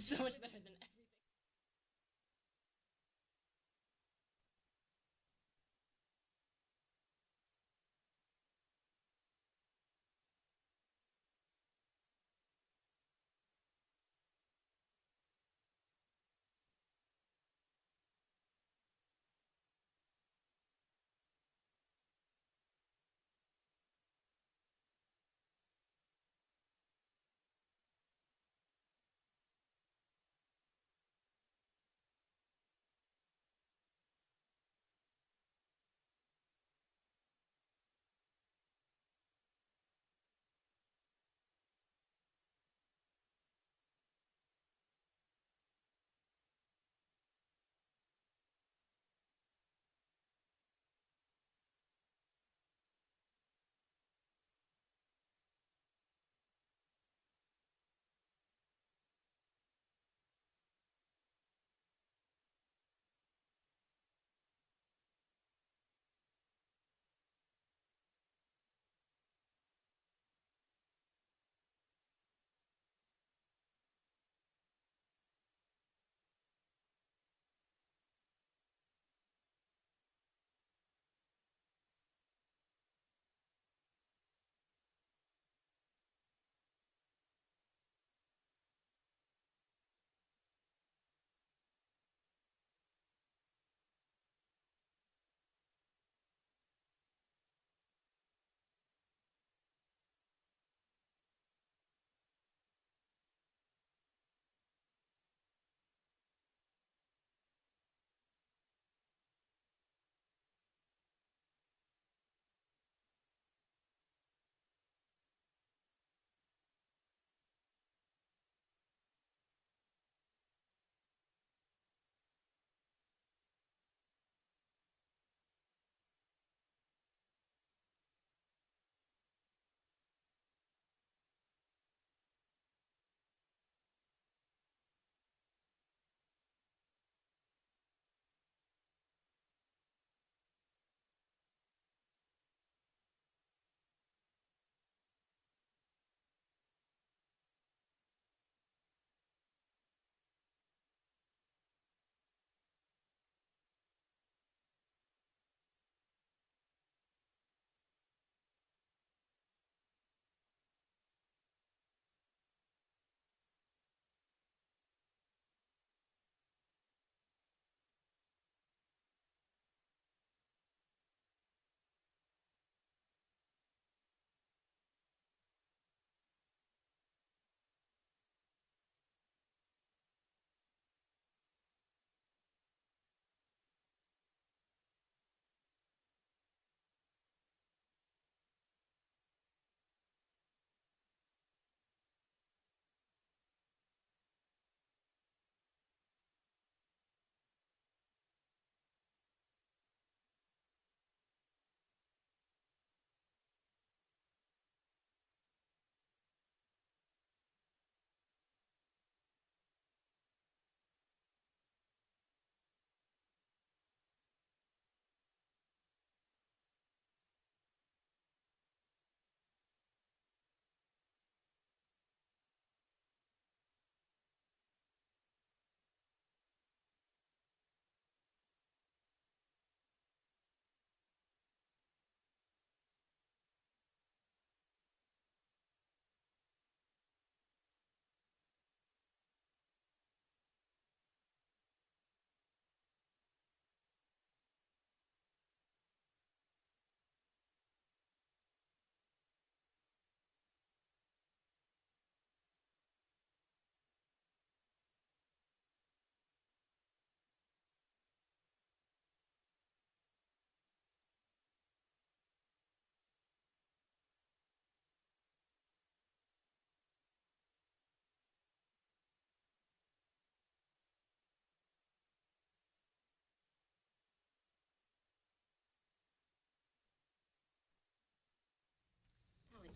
so much better than everything.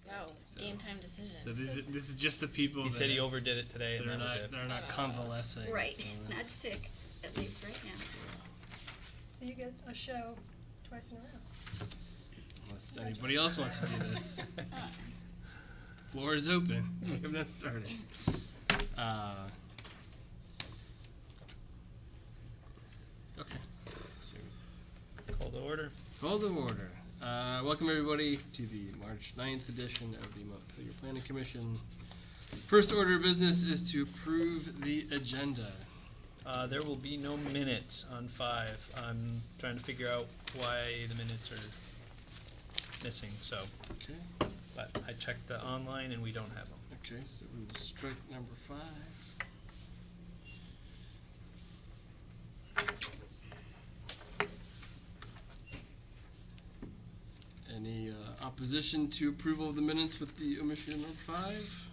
Wow, game time decision. So this is just the people. He said he overdid it today, and they're not convalescing. Right, so not sick, at least right now. So you get a show twice in a row. Unless anybody else wants to do this, the floor is open. We have not started. Called to order. Welcome everybody to the March 9th edition of the Montpelier Planning Commission. First order of business is to approve the agenda. There will be no minutes on 5. I'm trying to figure out why the minutes are missing, so, Okay. but I checked the online and we don't have them. Okay, so we will strike number 5. Any opposition to approval of the minutes with the omission of number 5?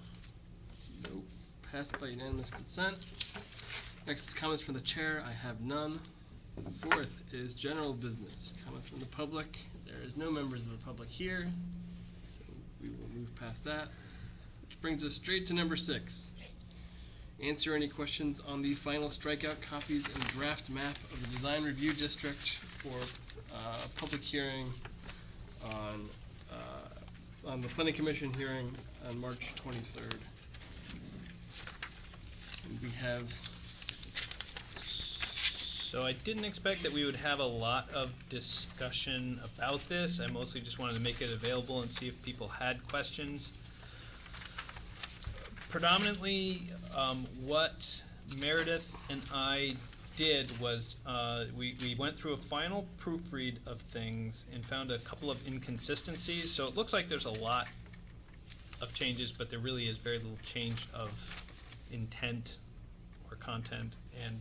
Nope. Passed by unanimous consent. Next is comments from the chair. I have none. Fourth is general business. Comments from the public. There is no members of the public here, so we will move past that. Which brings us straight to number 6. Answer any questions on the final strikeout copies and draft map of the design review district for public hearing on the planning commission hearing on March 23rd. And we have. So I didn't expect that we would have a lot of discussion about this. I mostly just wanted to make it available and see if people had questions. Predominantly, what Meredith and I did was we went through a final proofread of things and found a couple of inconsistencies. So it looks like there's a lot of changes, but there really is very little change of intent or content. And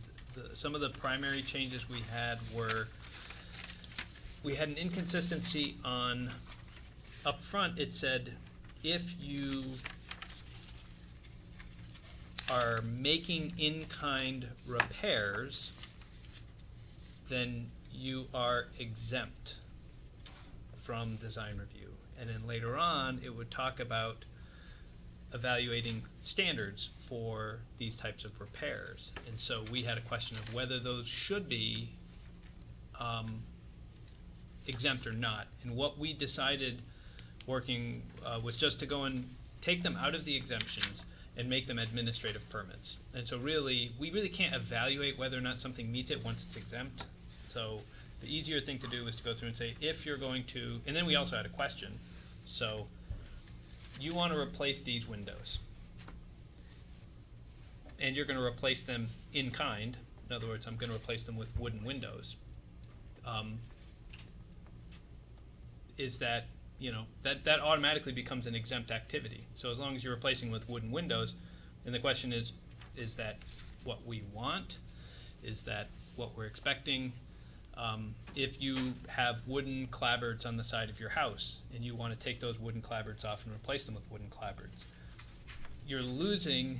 some of the primary changes we had were, we had an inconsistency on, up front it said, if you are making in-kind repairs, then you are exempt from design review. And then later on, it would talk about evaluating standards for these types of repairs. And so we had a question of whether those should be exempt or not. And what we decided working was just to go and take them out of the exemptions and make them administrative permits. And so really, we really can't evaluate whether or not something meets it once it's exempt. So the easier thing to do is to go through and say, if you're going to, and then we also had a question. So you want to replace these windows, and you're going to replace them in kind. In other words, I'm going to replace them with wooden windows. Is that, you know, that automatically becomes an exempt activity. So as long as you're replacing with wooden windows, and the question is that what we want? Is that what we're expecting? If you have wooden clapboards on the side of your house and you want to take those wooden clapboards off and replace them with wooden clapboards, you're losing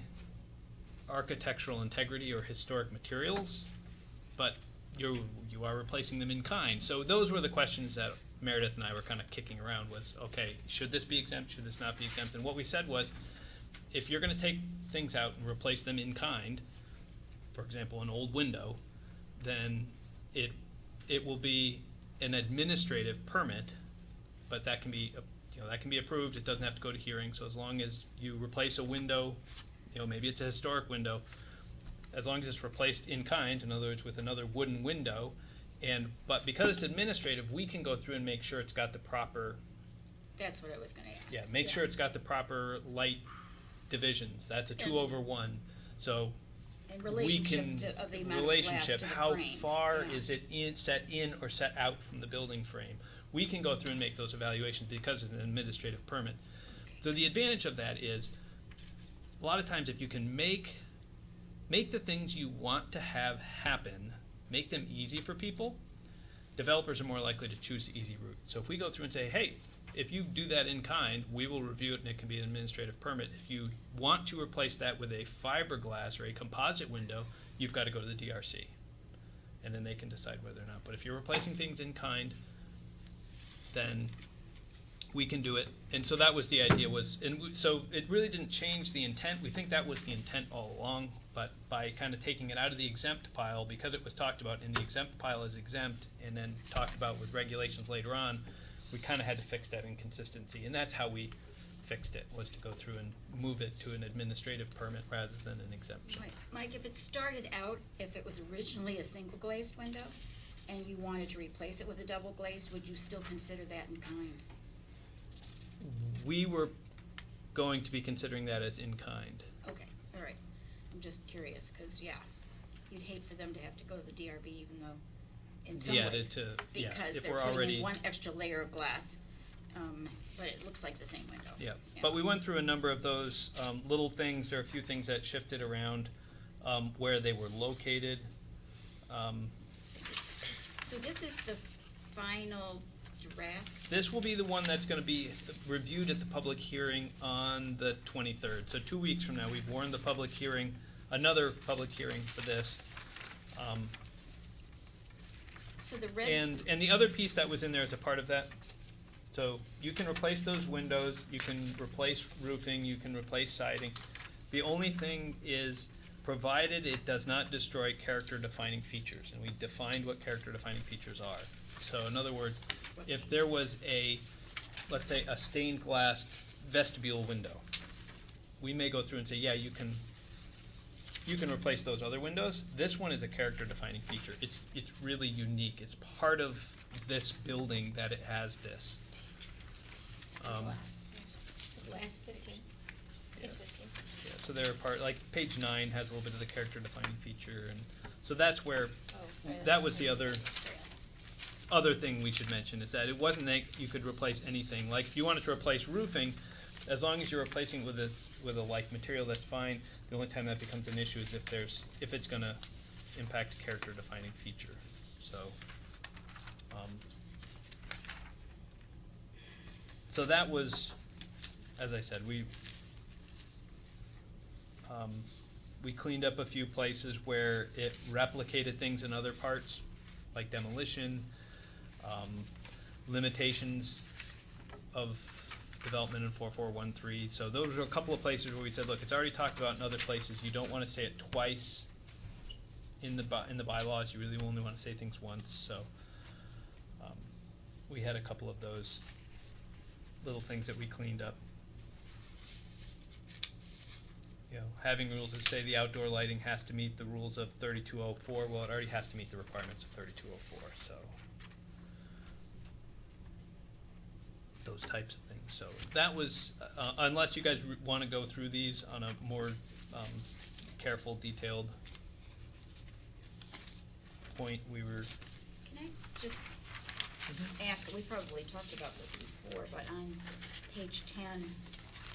architectural integrity or historic materials, but you are replacing them in kind. So those were the questions that Meredith and I were kind of kicking around was, okay, should this be exempt? Should this not be exempt? And what we said was, if you're going to take things out and replace them in kind, for example, an old window, then it will be an administrative permit, but that can be, that can be approved. It doesn't have to go to hearing. So as long as you replace a window, maybe it's a historic window, as long as it's replaced in kind, in other words, with another wooden window, but because it's administrative, we can go through and make sure it's got the proper. That's what I was gonna ask. Yeah, make sure it's got the proper light divisions. That's a 2/1. So And we can of the amount of glass to the how frame. far Yeah. is it set in or set out from the building frame. We can go through and make those evaluations because it's an administrative permit. So the advantage of that is, a lot of times if you can make the things you want to have happen, make them easy for people, developers are more likely to choose the easy route. So if we go through and say, hey, if you do that in kind, we will review it and it can be an administrative permit. If you want to replace that with a fiberglass or a composite window, you've got to go to the DRC. And then they can decide whether or not. But if you're replacing things in kind, then we can do it. And so that was the idea so it really didn't change the intent. We think that was the intent all along, but by kind of taking it out of the exempt pile, because it was talked about in the exempt pile as exempt and then talked about with regulations later on, we kind of had to fix that inconsistency. And that's how we fixed it, was to go through and move it to an administrative permit rather than an exemption. Mike, if it started out, if it was originally a single glazed window, and you wanted to replace it with a double glazed, would you still consider that in kind? We were going to be considering that as in kind. Okay, all right. I'm just curious, because, yeah, you'd hate for them to have to go to the DRB even though, in some Yeah, ways, yeah, because if they're we're putting already- in one extra layer of glass, but it looks like the same window. Yeah, but we went through a number of those little things. There are a few things that shifted around where they were located. So this is the final draft? This will be the one that's going to be reviewed at the public hearing on the 23rd. So 2 weeks from now, we've warned the public hearing, another public hearing for this. So the red. And the other piece that was in there as a part of that, so you can replace those windows, you can replace roofing, you can replace siding. The only thing is, provided it does not destroy character-defining features, and we defined what character-defining features are. So in other words, if there was a, let's say, a stained glass vestibule window, we may go through and say, yeah, you can replace those other windows. This one is a character-defining feature. It's really unique. It's part of this building that it has this. Last 15. Page 15. Yeah, so they're part, like, page 9 has a little bit of the character-defining feature, and so that's where, Oh, sorry. that was the other thing we should mention, is that it wasn't that you could replace anything. Like, if you wanted to replace roofing, as long as you're replacing with a like material, that's fine. The only time that becomes an issue is if it's gonna impact character-defining feature, so. So that was, as I said, we cleaned up a few places where it replicated things in other parts, like demolition, limitations of development in 4413. So those are a couple of places where we said, look, it's already talked about in other places. You don't want to say it twice in the bylaws. You really only want to say things once. So we had a couple of those little things that we cleaned up. You know, having rules that say the outdoor lighting has to meet the rules of 3204. Well, it already has to meet the requirements of 3204. So those types of things. So that was, unless you guys want to go through these on a more careful, detailed point, we were. Can I just ask, we probably talked about this before, but on page 10,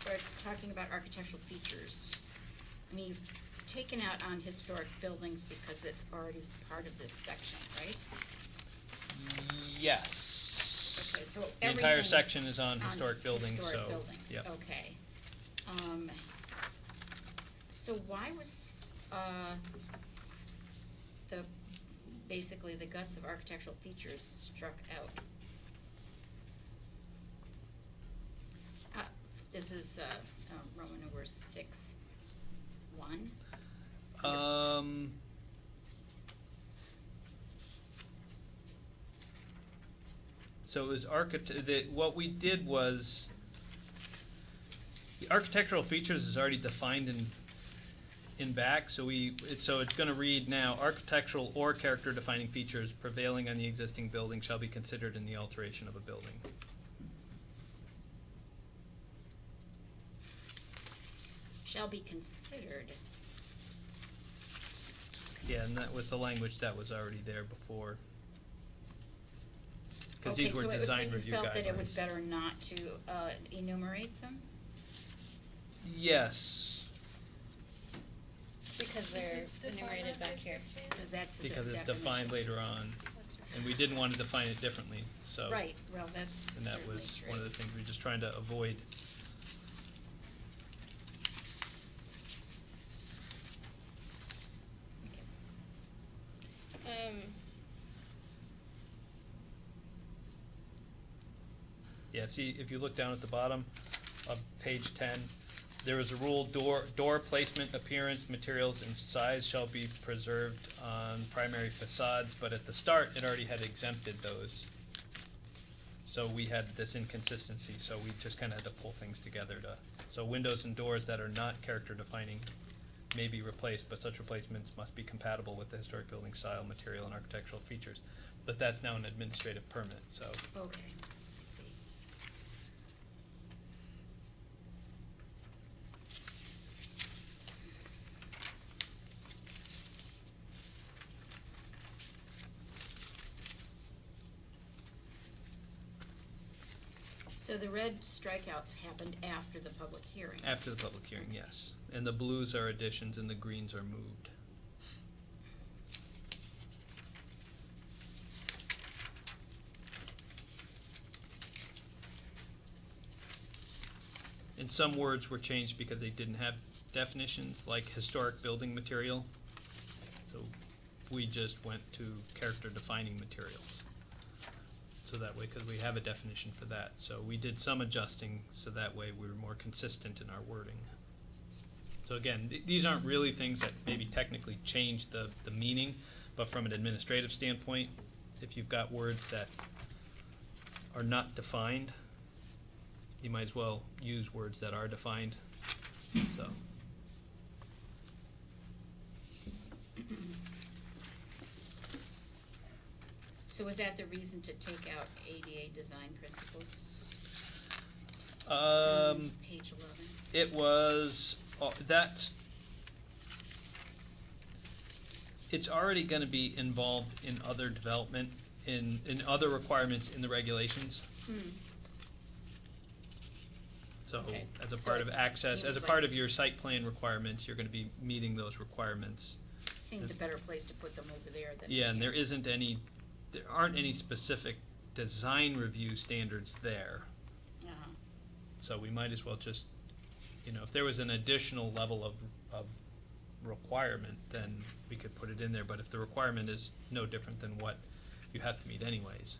where it's talking about architectural features, I mean, you've taken out on historic buildings because it's already part of this section, right? Yes. Okay, so The entire everything section is on historic buildings, so. Historic buildings, Yep. okay. So why was, basically the guts of architectural features struck out? This is, Roman number 6.1. So it was what we did was, the architectural features is already defined in back, so it's gonna read now, architectural or character defining features prevailing on the existing building shall be considered in the alteration of a building. Shall be considered. Yeah, and that was the language that was already there before. Cause Okay, these were so design review guidelines. you felt that it was better not to enumerate them? Yes, Because they're enumerated back here. Because that's the because it's definition. defined later on, and we didn't want to define it differently, so. Right, well, that's And that certainly was true. one of the things we were just trying to avoid. Yeah, see, if you look down at the bottom of page 10, there is a rule, door placement, appearance, materials, and size shall be preserved on primary facades, but at the start, it already had exempted those. So we had this inconsistency, so we just kinda had to pull things together so windows and doors that are not character defining may be replaced, but such replacements must be compatible with the historic building style, material, and architectural features. But that's now an administrative permit, so. Okay, I see. So the red strikeouts happened after the public hearing? After the public hearing, yes. And the blues are additions and the greens are moved. And some words were changed because they didn't have definitions, like historic building material. So we just went to character defining materials. So that way, because we have a definition for that. So we did some adjusting, so that way we were more consistent in our wording. So again, these aren't really things that maybe technically change the meaning, but from an administrative standpoint, if you've got words that are not defined, you might as well use words that are defined, so. So was that the reason to take out ADA design principles? Page 11. It was, it's already gonna be involved in other development, in other requirements in the regulations. So, Okay. as a So part of it access, as a seems part like- of your site plan requirements, you're gonna be meeting those requirements. Seemed a better place to put them over there than. Yeah, and here. there aren't any specific design review standards there. Uh-huh. So we might as well just, if there was an additional level of requirement, then we could put it in there, but if the requirement is no different than what you have to meet anyways.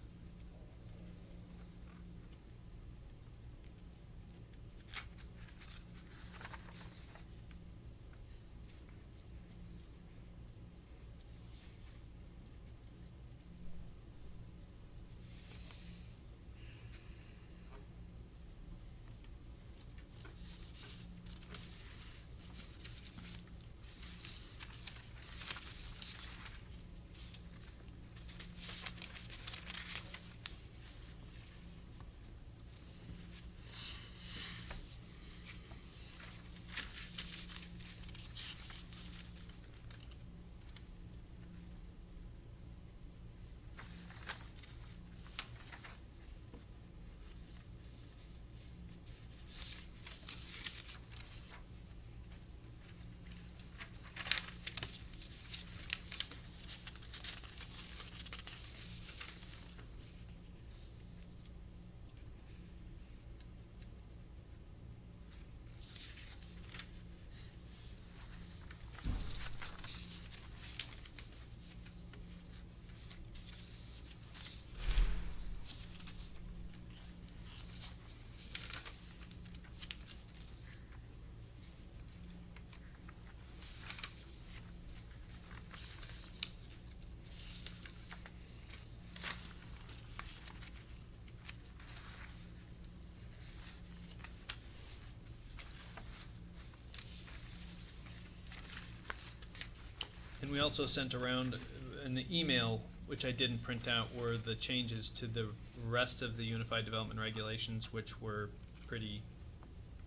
And we also sent around in the email, which I didn't print out, were the changes to the rest of the Unified Development Regulations, which were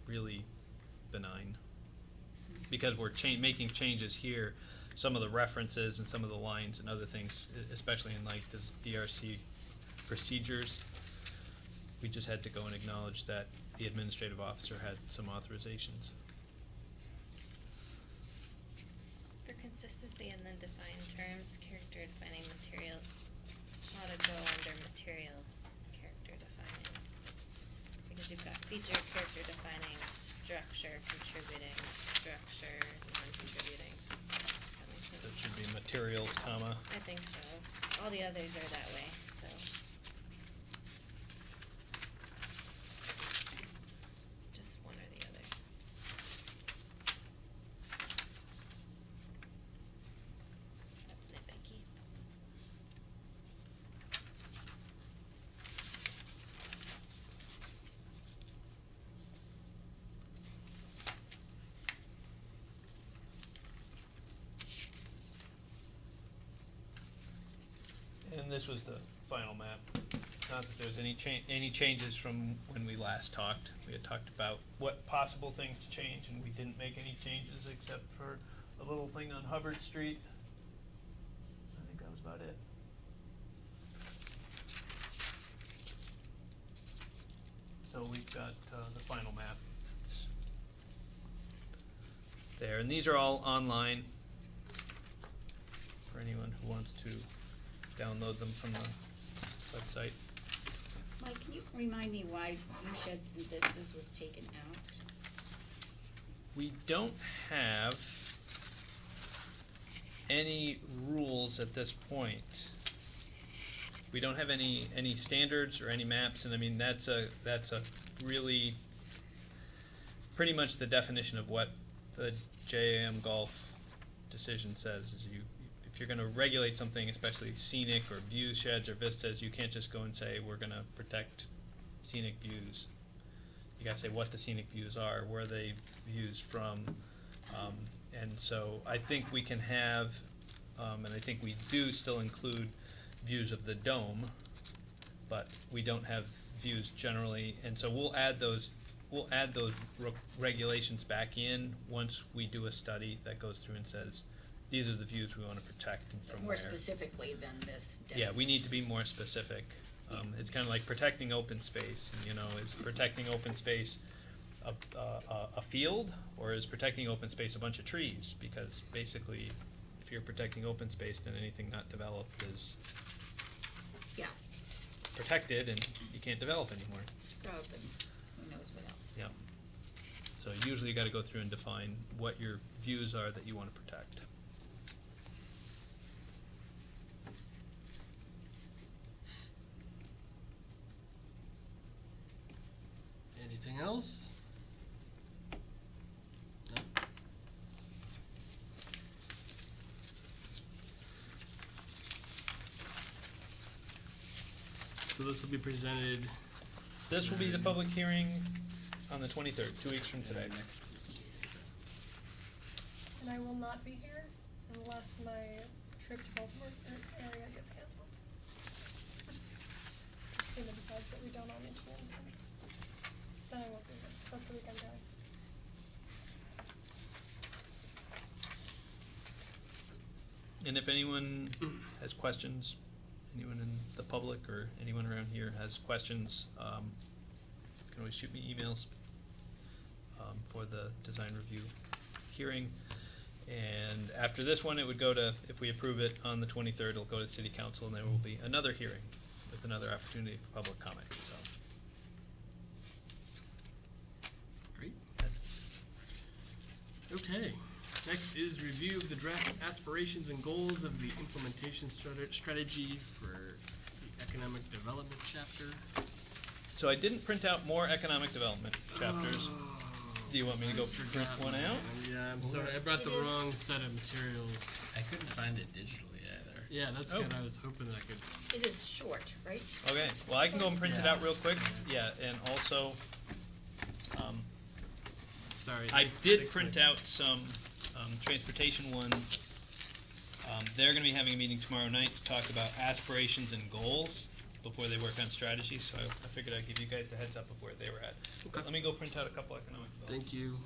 really benign. Because we're making changes here, some of the references and some of the lines and other things, especially in like this DRC procedures, we just had to go and acknowledge that the administrative officer had some authorizations. For consistency in the defined terms, character defining materials ought to go under materials, character defining. Because you've got feature, character defining, structure, contributing, structure, non-contributing. That should be materials, comma. I think so. All the others are that way, so. Just one or the other. That's nitpicky. And this was the final map. Not that there's any changes from when we last talked. We had talked about what possible things to change, and we didn't make any changes except for a little thing on Hubbard Street. I think that was about it. So we've got the final map. It's there, and these are all online for anyone who wants to download them from the website. Mike, can you remind me why View Sheds and Vistas was taken out? We don't have any rules at this point. We don't have any standards or any maps, and I mean that's a really pretty much the definition of what the JAM Golf decision says is if you're going to regulate something, especially scenic or view sheds or vistas, you can't just go and say we're going to protect scenic views. You got to say what the scenic views are, where they views from, and so I think we can have, and I think we do still include views of the dome, but we don't have views generally, and so we'll add those regulations back in once we do a study that goes through and says these are the views we want to protect and from More where. specifically than this definition. Yeah, we need to be more specific. It's kind of like protecting open space. Is protecting open space a field, or is protecting open space a bunch of trees? Because basically, if you're protecting open space, then anything not developed is Yeah, protected, and you can't develop anymore. scrub and who knows what else. Yeah. So usually you got to go through and define what your views are that you want to protect. Anything else? No. So this will be presented. This will be the public hearing on the 23rd, 2 weeks from today. Next. And I will not be here unless my trip to Baltimore area gets canceled. FEMA decides that we don't all need to be on the same days. Then I won't be here. That's the week I'm going. And if anyone has questions, anyone in the public or anyone around here has questions, you can always shoot me emails for the design review hearing. And after this one, it would go to, if we approve it on the 23rd, it'll go to City Council, and there will be another hearing with another opportunity for public comment, so. Great. Okay. Next is review of the draft aspirations and goals of the implementation strategy for the economic development chapter. So I didn't print out more economic development chapters. Do you want me to go print one out? Yeah, I'm sorry. I brought the It is- wrong set of materials. I couldn't find it digitally either. Yeah, that's Oh. good. I was hoping that I could. It is short, right? Okay, well, I can go and print it out real quick. Yeah, and also, Sorry. I did print out some transportation ones. They're gonna be having a meeting tomorrow night to talk about aspirations and goals before they work on strategy, so I figured I'd give you guys the heads up of where they were at. Okay. Let me go print out a couple economic development. Thank you.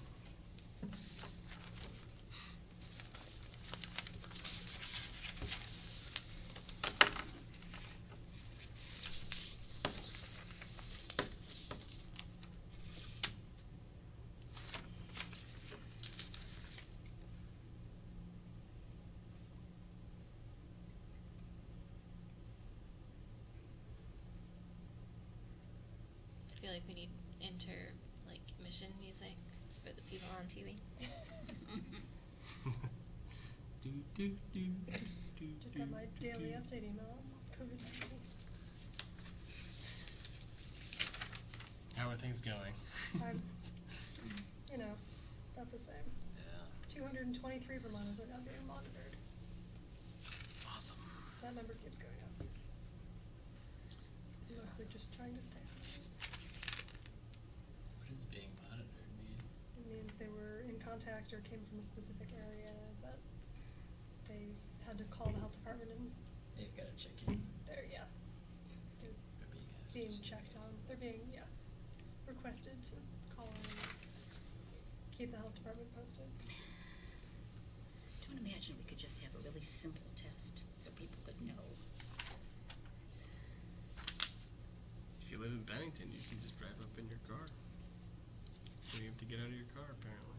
I feel like we need mission music for the people on TV. Do, do, do, do, Just do, got my do, daily do. update email on COVID-19. How are things going? I'm, about the same. Yeah. 223 Vermonters are now being monitored. Awesome. That number keeps going up. Mostly just trying to stay. What does being monitored mean? It means they were in contact or came from a specific area, but they had to call the health department and They've got to check in. they're being checked on, they're being, requested to call on and keep the health department posted. Don't imagine we could just have a really simple test so people could know. If you live in Bennington, you can just drive up in your car. You have to get out of your car, apparently.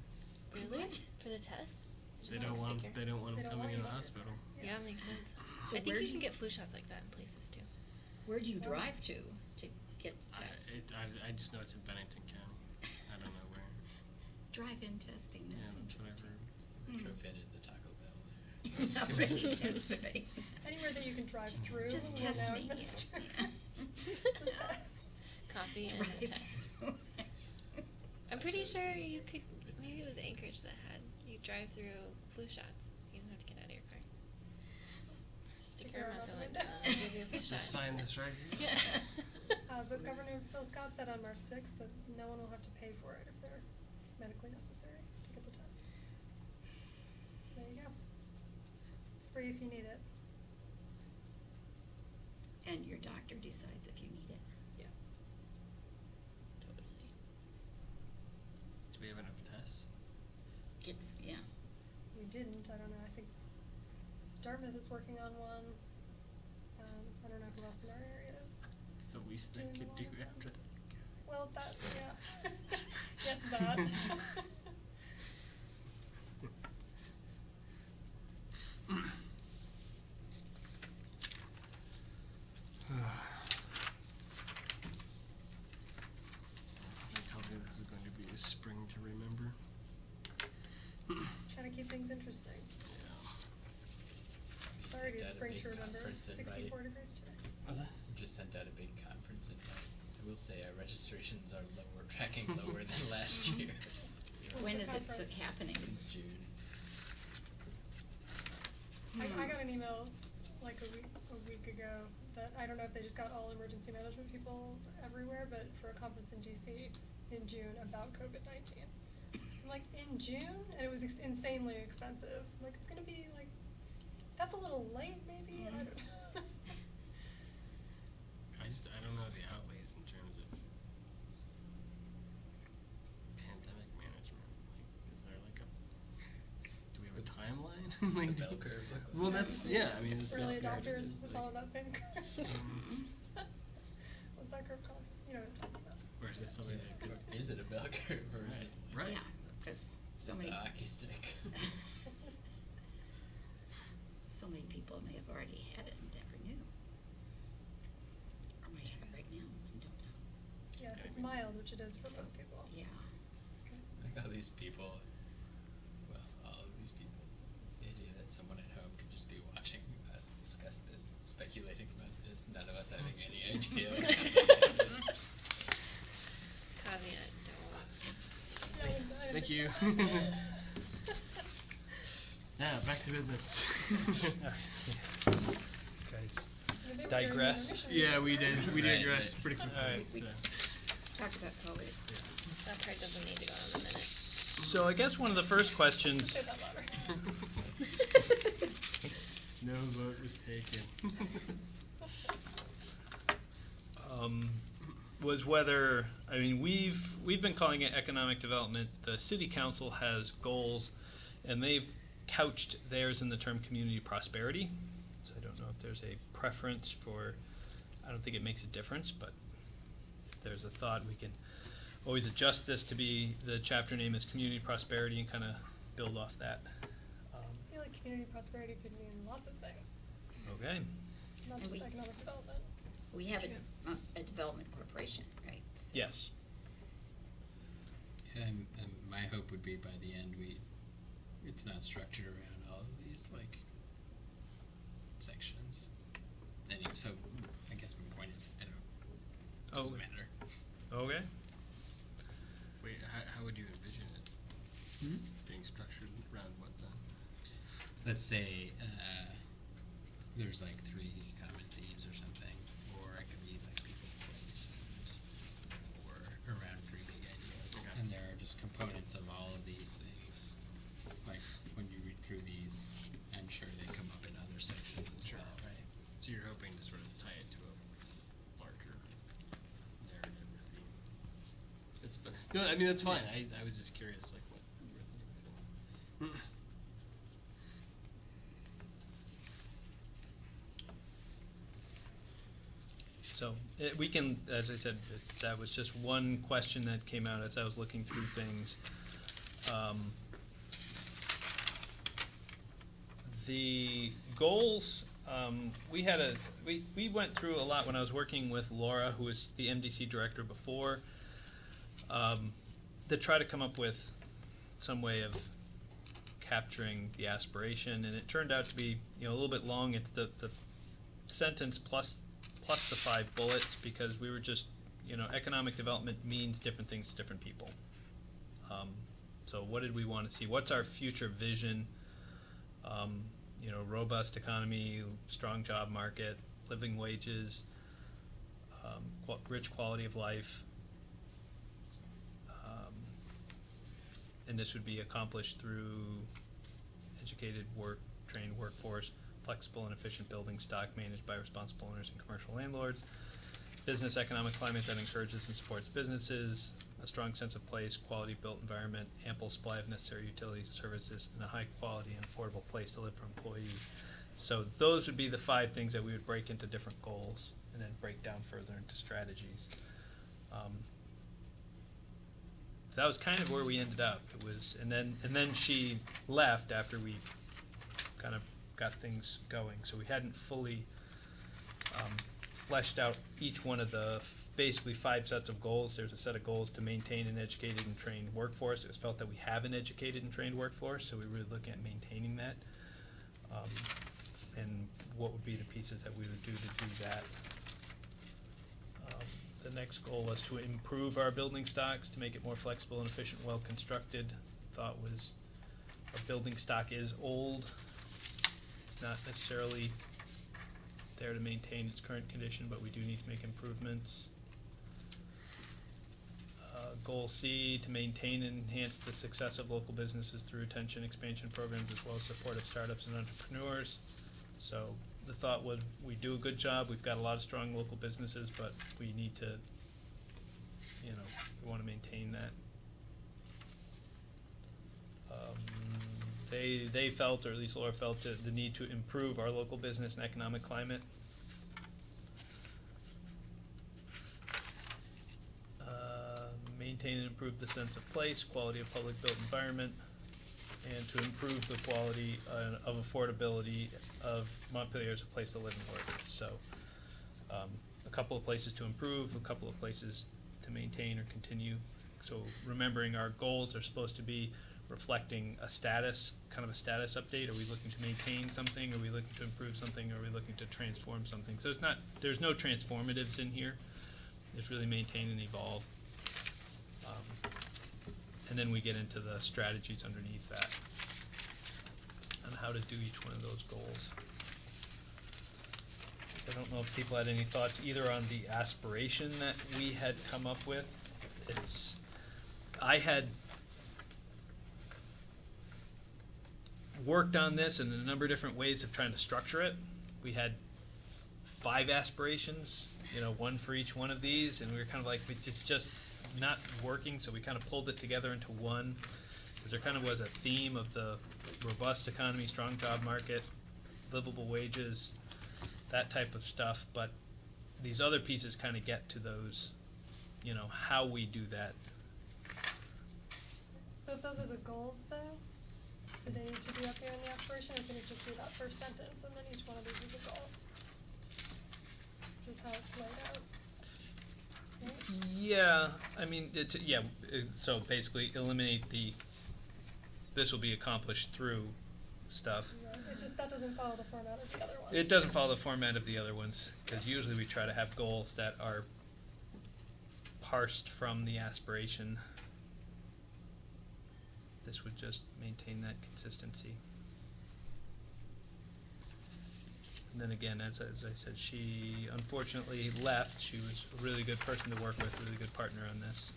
Really? What? For the test? They Just don't a want sticker? they don't want They them don't coming in want the you. hospital. Yeah, makes sense. So I think where you do can you- get flu shots like that in places too. Where do you drive to get the test? I just know it's in Bennington County. I don't know where. Drive-in testing, Yeah, that's that's what I've interesting. heard. Retrofitted the Taco Bell there. No, really tends to be. Anywhere that you can drive through. Just will test now me. administer Yeah. the test. Coffee and a Drive test. through. I'm pretty sure you could, maybe it was Anchorage that had, you drive through flu shots. You don't have to get out of your car. Just stick your arm out the window and give you a flu shot. Just sign this right here. But Governor Phil Scott said on March 6th that no one will have to pay for it if they're medically necessary to get the test. So there you go. It's free if you need it. And your doctor decides if you need it. Yeah. Totally. Do we have enough tests? It's, yeah. We didn't, I don't know, I think Dartmouth is working on one. I don't know who else in our area is. It's the least they Doing could a do lot of them. after that. Well, that, yeah. Yes, that. They tell me this is going to be a spring to remember. Just trying to keep things interesting. Yeah. It's already a spring to remember, 64 degrees today. Was it? Just sent out a big conference invite. I will say our registrations are lower, tracking lower than last year. When the is it conference? happening? It's in June. I got an email like a week ago that I don't know if they just got all emergency management people everywhere, but for a conference in DC in June about COVID-19. I'm like, in June? And it was insanely expensive. I'm like, it's gonna be like, that's a little late maybe? I don't know. I don't know the outlays in terms of pandemic management. Like, is there like do we have a timeline? The bell curve look like? Well, that's, yeah, I mean, it's Early bell curve adopters is, like- follow that same curve. Mhm. What's that curve called? You know what I'm talking about. Or is this something that could? Is it a bell curve or is it Right. Yeah, because so just many, a hockey stick? so many people may have already had it and never knew. Or might have it right now and don't know. Yeah, if it's mild, which it is for So- most people. Yeah. Like all these people, well, all of these people, the idea that someone at home could just be watching us discuss this, speculating about this, none of us having any idea. Caveat, don't. Yeah, I- Thank you. Yeah, back to business. Guys, Maybe we're digress. doing a mission. Yeah, we did. We Right, digressed right. pretty quickly. Alright. So. Talked about COVID. That part doesn't need to go on the minute. so I guess one of the first questions, Say that louder. No vote was taken. was whether, I mean, we've been calling it economic development. The city council has goals, and they've couched theirs in the term community prosperity. So I don't know if there's a preference for, I don't think it makes a difference, but if there's a thought, we can always adjust this to be, the chapter name is community prosperity and kind of build off that. I feel like community prosperity could mean lots of things, Okay. not And just we- economic development. We have a development corporation, right? So- Yes. And my hope would be by the end it's not structured around all of these like sections. Anyway, so I guess my point is doesn't matter. Okay. Wait, how would you envision it being structured around what then? Let's say there's like 3 common themes or something, or it could be like people, place, or around 3 big ideas. Okay. And there are just components of all of these things. Like when you read through these, I'm sure they come up in other sections as Sure. well, right? So you're hoping to sort of tie it to a larger No, I mean, that's fine. I was just curious, like, what you were thinking. So we can, as I said, that was just one question that came out as I was looking through things. The goals, we went through a lot when I was working with Laura, who was the MDC director before, to try to come up with some way of capturing the aspiration, and it turned out to be a little bit long. It's the sentence plus the 5 bullets, because we were just, economic development means different things to different people. So what did we want to see? What's our future vision? Robust economy, strong job market, living wages, rich quality of life. And this would be accomplished through educated trained workforce, flexible and efficient building stock managed by responsible owners and commercial landlords, business economic climate that encourages and supports businesses, a strong sense of place, quality built environment, ample supply of necessary utilities and services, and a high quality and affordable place to live for employees. So those would be the 5 things that we would break into different goals and then break down further into strategies. So that was kind of where we ended up. It was, and then she left after we kind of got things going. So we hadn't fully fleshed out each one of the basically 5 sets of goals. There's a set of goals to maintain an educated and trained workforce. It was felt that we have an educated and trained workforce, so we really look at maintaining that. And what would be the pieces that we would do to do that. The next goal was to improve our building stocks, to make it more flexible and efficient, well constructed. Thought was our building stock is old. It's not necessarily there to maintain its current condition, but we do need to make improvements. Goal C, to maintain and enhance the success of local businesses through retention expansion programs as well as support of startups and entrepreneurs. So the thought was we do a good job. We've got a lot of strong local businesses, but we need to, we want to maintain that. They felt, or at least Laura felt, the need to improve our local business and economic climate. Maintain and improve the sense of place, quality of public built environment, and to improve the quality of affordability of Montpelier as a place to live and work. So a couple of places to improve, a couple of places to maintain or continue. So remembering our goals are supposed to be reflecting a status, kind of a status update. Are we looking to maintain something? Are we looking to improve something? Are we looking to transform something? So there's no transformatives in here. It's really maintain and evolve. And then we get into the strategies underneath that on how to do each one of those goals. I don't know if people had any thoughts either on the aspiration that we had come up with. I had worked on this in a number of different ways of trying to structure it. We had 5 aspirations, 1 for each one of these, and we were kind of like, it's just not working, so we kind of pulled it together into one, because there kind of was a theme of the robust economy, strong job market, livable wages, that type of stuff, but these other pieces kind of get to those, how we do that. So if those are the goals, though, do they need to be up here in the aspiration, or can it just be that first sentence, and then each one of these is a goal? Just how it's laid out. Right? Yeah, I mean, so basically eliminate this will be accomplished through stuff. Right. That doesn't follow the format of the other ones. It doesn't follow the format of the other ones, because usually we try to have goals that are parsed from the aspiration. This would just maintain that consistency. And then again, as I said, she unfortunately left. She was a really good person to work with, really good partner on this.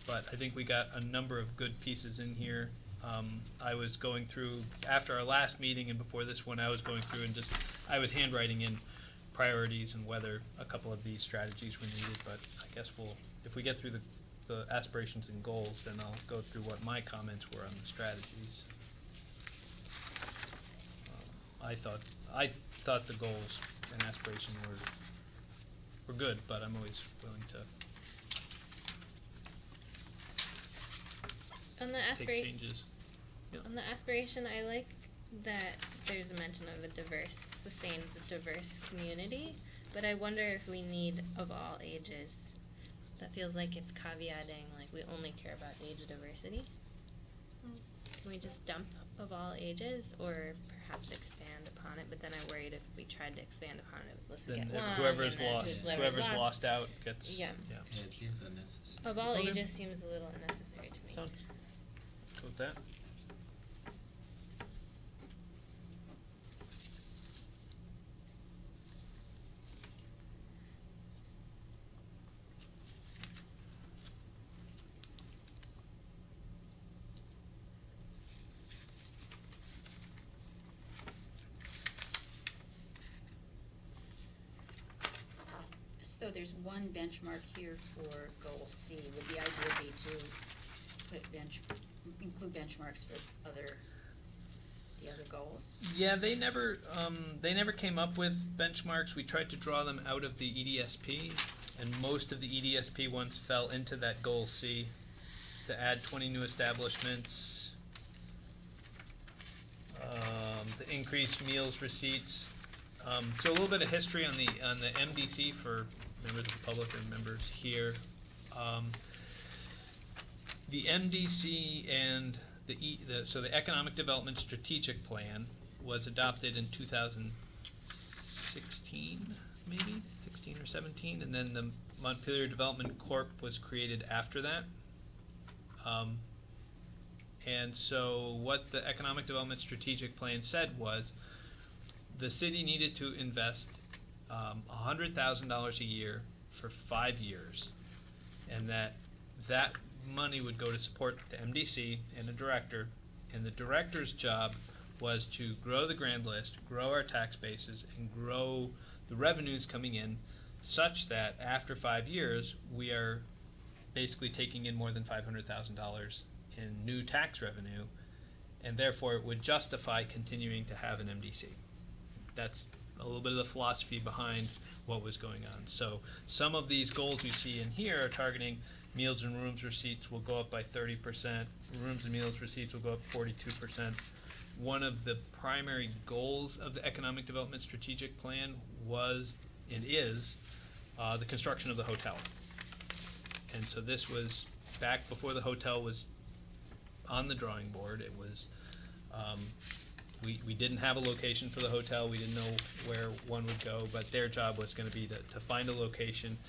But I think we got a number of good pieces in here. I was going through, after our last meeting and before this one, I was going through and I was handwriting in priorities and whether a couple of these strategies were needed, but I guess if we get through the aspirations and goals, then I'll go through what my comments were on the strategies. I thought the goals and aspirations were good, but I'm always willing to On the take changes. Yeah. On the aspiration, I like that there's a mention of sustains a diverse community, but I wonder if we need of all ages. That feels like it's caveating, like we only care about age diversity. Can we just dump of all ages, or perhaps expand upon it? But then I'm worried if we tried to expand upon it, let's Then get long, whoever's and then lost, whoever's whoever's lost out gets. Yeah. Yeah, it seems unnecessary. Of all Okay. ages seems a little unnecessary to me. Sounds good with that. So there's one benchmark here for goal C. Would the idea be to include benchmarks for the other goals? Yeah, they never came up with benchmarks. We tried to draw them out of the EDSP, and most of the EDSP ones fell into that goal C, to add 20 new establishments, to increase meals receipts. So a little bit of history on the MDC for members of the public and members here. The MDC and so the Economic Development Strategic Plan was adopted in 2016, maybe 16 or 17, and then the Montpelier Development Corp was created after that. And so what the Economic Development Strategic Plan said was the city needed to invest $100,000 a year for 5 years, and that money would go to support the MDC and the director, and the director's job was to grow the grand list, grow our tax bases, and grow the revenues coming in such that after 5 years we are basically taking in more than $500,000 in new tax revenue, and therefore it would justify continuing to have an MDC. That's a little bit of the philosophy behind what was going on. So some of these goals you see in here are targeting meals and rooms receipts will go up by 30%, rooms and meals receipts will go up 42%. One of the primary goals of the Economic Development Strategic Plan was and is the construction of the hotel. And so this was back before the hotel was on the drawing board. It was we didn't have a location for the hotel. We didn't know where one would go, but their job was going to be to find a location,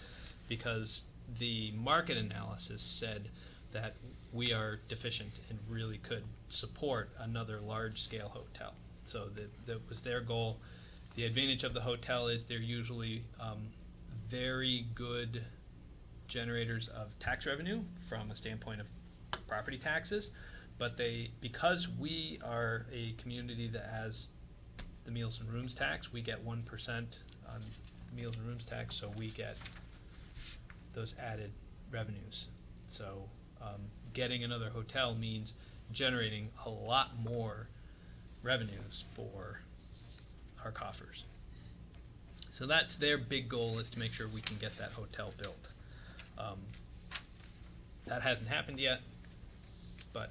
because the market analysis said that we are deficient and really could support another large-scale hotel. So that was their goal. The advantage of the hotel is they're usually very good generators of tax revenue from a standpoint of property taxes, but because we are a community that has the meals and rooms tax, we get 1% on the meals and rooms tax, so we get those added revenues. So getting another hotel means generating a lot more revenues for our coffers. So that's their big goal, is to make sure we can get that hotel built. That hasn't happened yet, but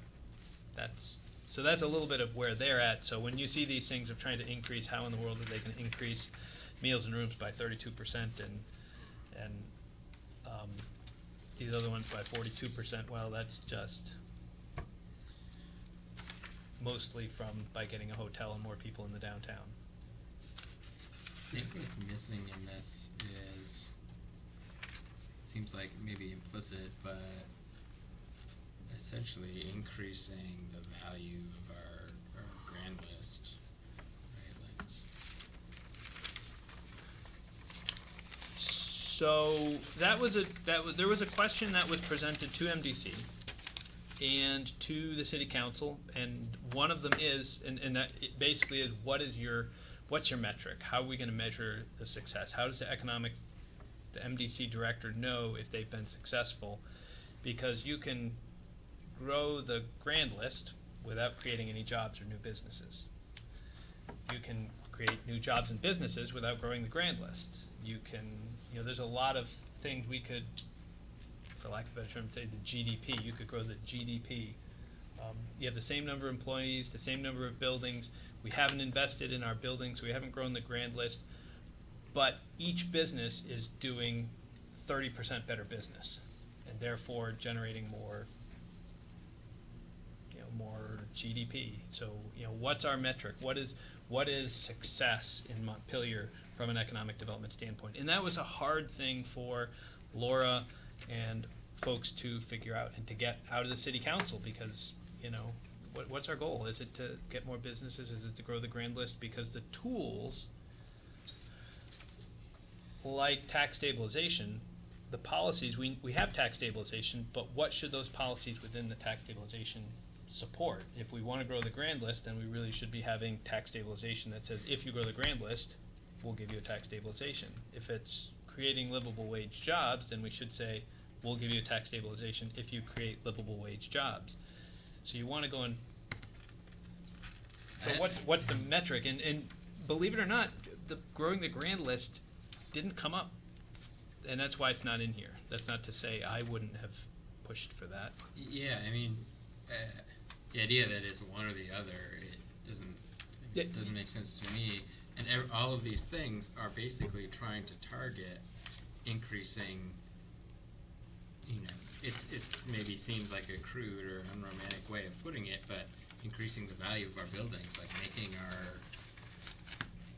that's a little bit of where they're at. So when you see these things of trying to increase, how in the world are they going to increase meals and rooms by 32% and these other ones by 42%? Well, that's just mostly by getting a hotel and more people in the downtown. I think what's missing in this is, it seems like maybe implicit, but essentially increasing the value of our grand list, right? Like, so there was a question that was presented to MDC and to the city council, and one of them is, and that it basically is, what is what's your metric? How are we going to measure the success? How does the MDC director know if they've been successful? Because you can grow the grand list without creating any jobs or new businesses. You can create new jobs and businesses without growing the grand lists. You can, there's a lot of things we could, for lack of a better term, say the GDP. You could grow the GDP. You have the same number of employees, the same number of buildings. We haven't invested in our buildings. We haven't grown the grand list. But each business is doing 30% better business, and therefore generating more GDP. So, what's our metric? What is success in Montpelier from an economic development standpoint? And that was a hard thing for Laura and folks to figure out and to get out of the city council, because, what's our goal? Is it to get more businesses? Is it to grow the grand list? Because the tools, like tax stabilization, the policies, we have tax stabilization, but what should those policies within the tax stabilization support? If we want to grow the grand list, then we really should be having tax stabilization that says, if you grow the grand list, we'll give you a tax stabilization. If it's creating livable wage jobs, then we should say, we'll give you a tax stabilization if you create livable wage jobs. So you want to go and, so what's the metric? And believe it or not, growing the grand list didn't come up, and that's why it's not in here. That's not to say I wouldn't have pushed for that. Yeah, I mean, the idea that it's one or the other, it doesn't make sense to me. And all of these things are basically trying to target increasing, it's maybe seems like a crude or unromantic way of putting it, but increasing the value of our buildings, like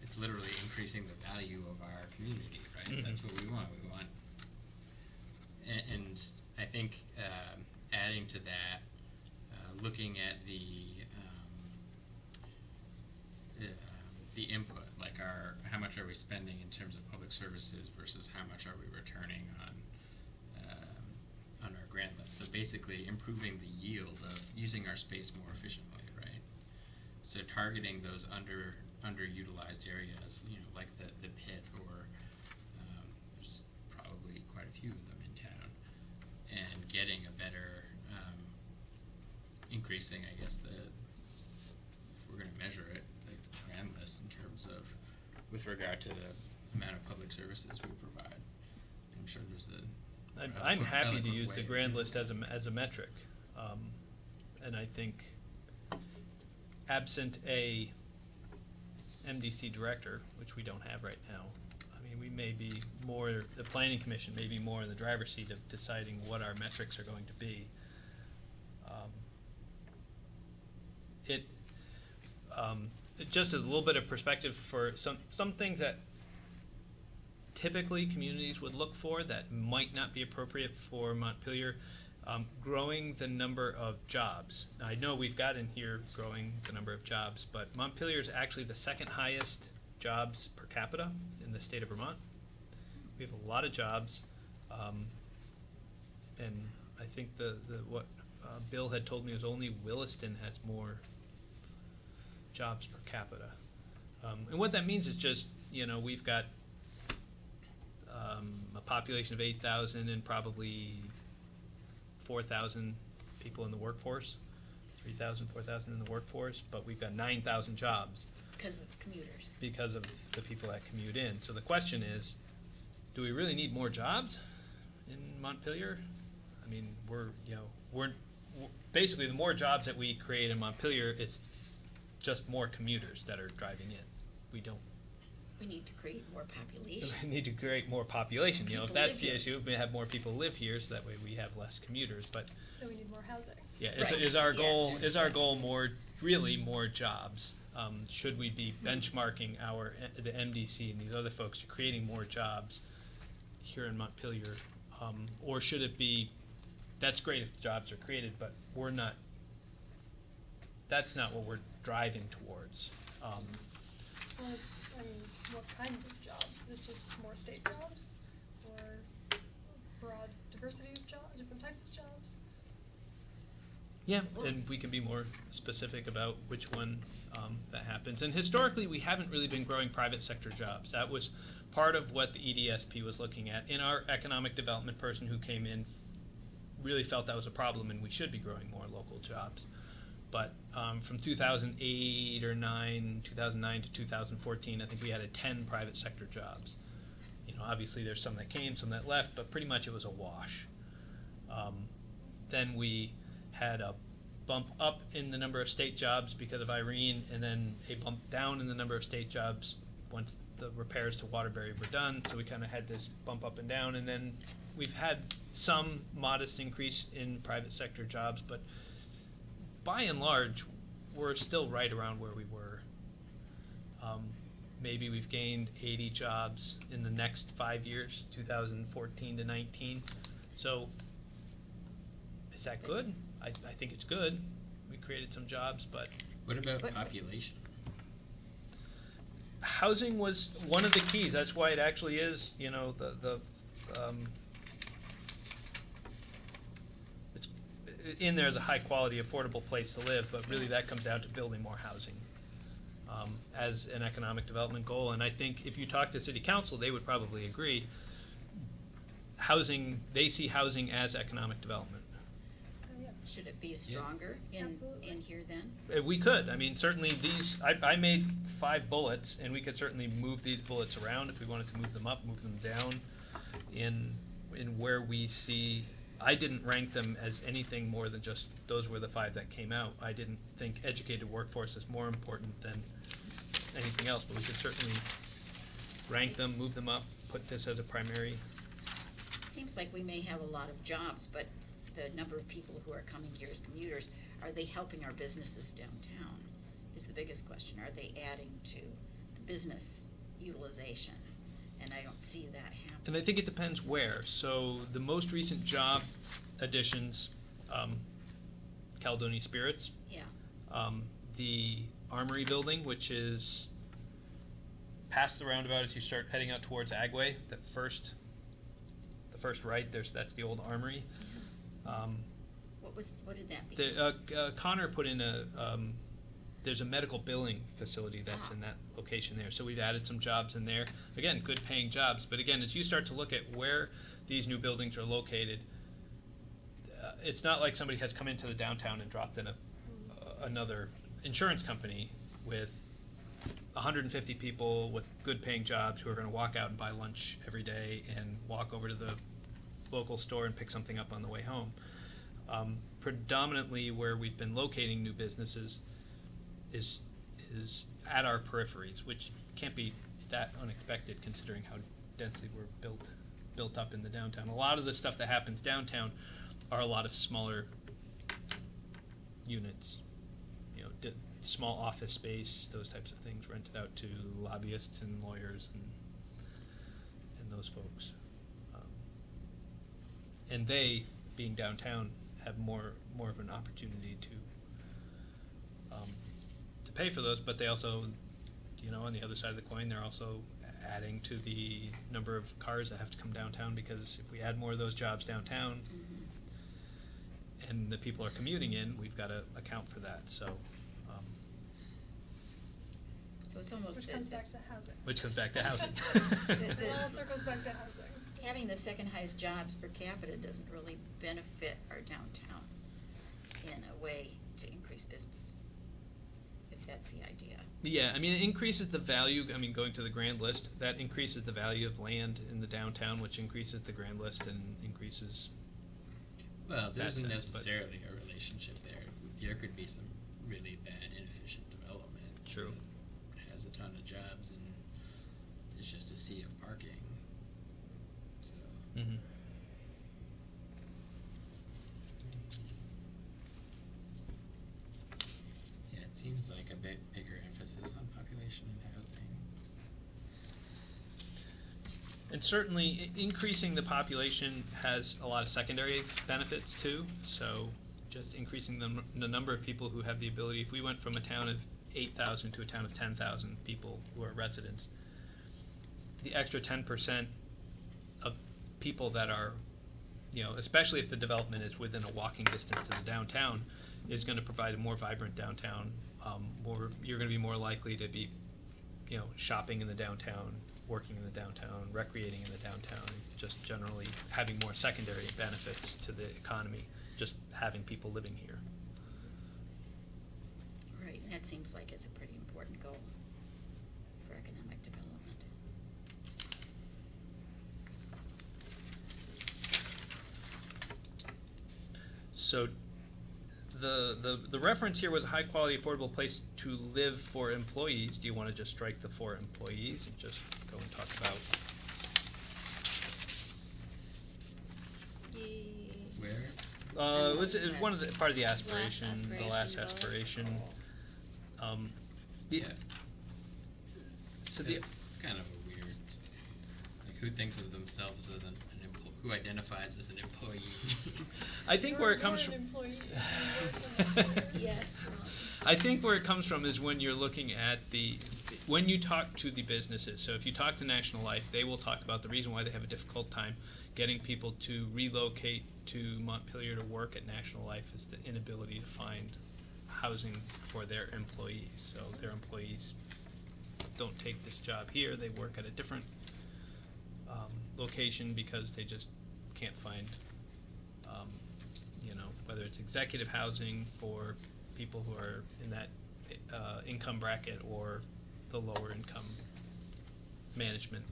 it's literally increasing the value of our community, right? Mm-hmm. That's what we want. And I think adding to that, looking at the input, like how much are we spending in terms of public services versus how much are we returning on our grant list. So basically improving the yield of using our space more efficiently, right? So targeting those underutilized areas, like the pit, or there's probably quite a few of them in town, and getting a better increasing, I guess, if we're going to measure it, the grand list in terms of, with regard to the amount of public services we provide. I'm sure there's I'm happy to use the grand list as a metric, and I think absent a MDC director, which we don't have right now, I mean, we may be more, the planning commission may be more in the driver's seat of deciding what our metrics are going to be. Just as a little bit of perspective for some things that typically communities would look for that might not be appropriate for Montpelier, growing the number of jobs. Now, I know we've got in here growing the number of jobs, but Montpelier is actually the second highest jobs per capita in the state of Vermont. We have a lot of jobs, and I think what Bill had told me was only Williston has more jobs per capita. And what that means is just, we've got a population of 8,000 and probably 4,000 people in the workforce, 3,000, 4,000 in the workforce, but we've got 9,000 jobs. Because of commuters. Because of the people that commute in. So the question is, do we really need more jobs in Montpelier? I mean, we're basically, the more jobs that we create in Montpelier, it's just more commuters that are driving in. We need to create more population. We need to create more population. If that's the issue, we have more people live here, so that way we have less commuters. But so we need more housing. Yeah, right. is our goal? Yes. Is our goal more jobs? Should we be benchmarking the MDC and these other folks creating more jobs here in Montpelier, or should it be? That's great if jobs are created, but we're not. That's not what we're driving towards. Well, what kinds of jobs? Is it just more state jobs, or broad diversity of jobs, different types of jobs? Yeah, and we can be more specific about which one that happens. happens. And historically, we haven't really been growing private sector jobs. That was part of what the EDSP was looking at. And our economic development person who came in really felt that was a problem and we should be growing more local jobs. But from 2008 or 2009 to 2014, I think we added 10 private sector jobs. You know, obviously there's some that came, some that left, but pretty much it was a wash. Then we had a bump up in the number of state jobs because of Irene, and then a bump down in the number of state jobs once the repairs to Waterbury were done. So we kind of had this bump up and down, and then we've had some modest increase in private sector jobs, but by and large, we're still right around where we were. Maybe we've gained 80 jobs in the next 5 years, 2014 to 19. So is that good? I think it's good. We created some jobs, but What about population? housing was one of the keys. That's why it actually is, you know, it's in there as a high quality, affordable place to live, but really that comes down to building more housing as an economic development goal. And I think if you talk to city council, they would probably agree. Housing, they see housing as economic development. Yeah. Should it be stronger Absolutely. in here then? We could. I mean, certainly these, I made 5 bullets, and we could certainly move these bullets around if we wanted to move them up, move them down in where we see. I didn't rank them as anything more than just those were the 5 that came out. I didn't think educated workforce is more important than anything else, but we could certainly rank them, move them up, put this as a primary. It seems like we may have a lot of jobs, but the number of people who are coming here as commuters, are they helping our businesses downtown is the biggest question. Are they adding to the business utilization? And I don't see that happening. And I think it depends where. So the most recent job additions, Caledonia Spirits, Yeah, the Armory building, which is past the roundabout as you start heading out towards Agway, the first right, that's the old Armory. what did that mean? Connor put in there's a medical billing facility that's in that location there. So we've added some jobs in there. Again, good paying jobs. But again, as you start to look at where these new buildings are located, it's not like somebody has come into the downtown and dropped in another insurance company with 150 people with good paying jobs who are going to walk out and buy lunch every day and walk over to the local store and pick something up on the way home. Predominantly where we've been locating new businesses is at our peripheries, which can't be that unexpected considering how densely we're built up in the downtown. A lot of the stuff that happens downtown are a lot of smaller units, you know, small office space, those types of things rented out to lobbyists and lawyers and those folks. And they, being downtown, have more of an opportunity to pay for those, but they also, you know, on the other side of the coin, they're also adding to the number of cars that have to come downtown, because if we add more of those jobs downtown and the people are commuting in, we've got to account for that. So It's almost. Which comes back to housing. which comes back to housing. It all circles back to housing. Having the second highest jobs per capita doesn't really benefit our downtown in a way to increase business, if that's the idea. Yeah, I mean, it increases the value, I mean, going to the grand list, that increases the value of land in the downtown, which increases the grand list and increases. Well, there that isn't sense, but- necessarily a relationship there. There could be some really bad, inefficient development. True. That has a ton of jobs and it's just a sea of parking. So. Mm-hmm. Yeah, it seems like a bit bigger emphasis on population and housing. And certainly, increasing the population has a lot of secondary benefits too. So, just increasing the number of people who have the ability. If we went from a town of 8,000 to a town of 10,000 people who are residents, the extra 10% of people that are, you know, especially if the development is within a walking distance to the downtown, is going to provide a more vibrant downtown you're going to be more likely to be, shopping in the downtown, working in the downtown, recreating in the downtown, just generally having more secondary benefits to the economy, just having people living here. Right, and that seems like it's a pretty important goal for economic development. So the reference here was a high quality, affordable place to live for employees. Do you want to just strike the for employees and just go and talk about? Where? It was one of the part of the Last aspiration, the last goal. aspiration. Yeah. So It's kind of a weird, who thinks of themselves as who identifies as an employee? I think where it comes You're from. an employee, you work in the employer. Yes. I think where it comes from is when you're looking at when you talk to the businesses. So if you talk to National Life, they will talk about the reason why they have a difficult time getting people to relocate to Montpelier to work at National Life is the inability to find housing for their employees. So their employees don't take this job here, they work at a different location because they just can't find, whether it's executive housing for people who are in that income bracket or the lower income management,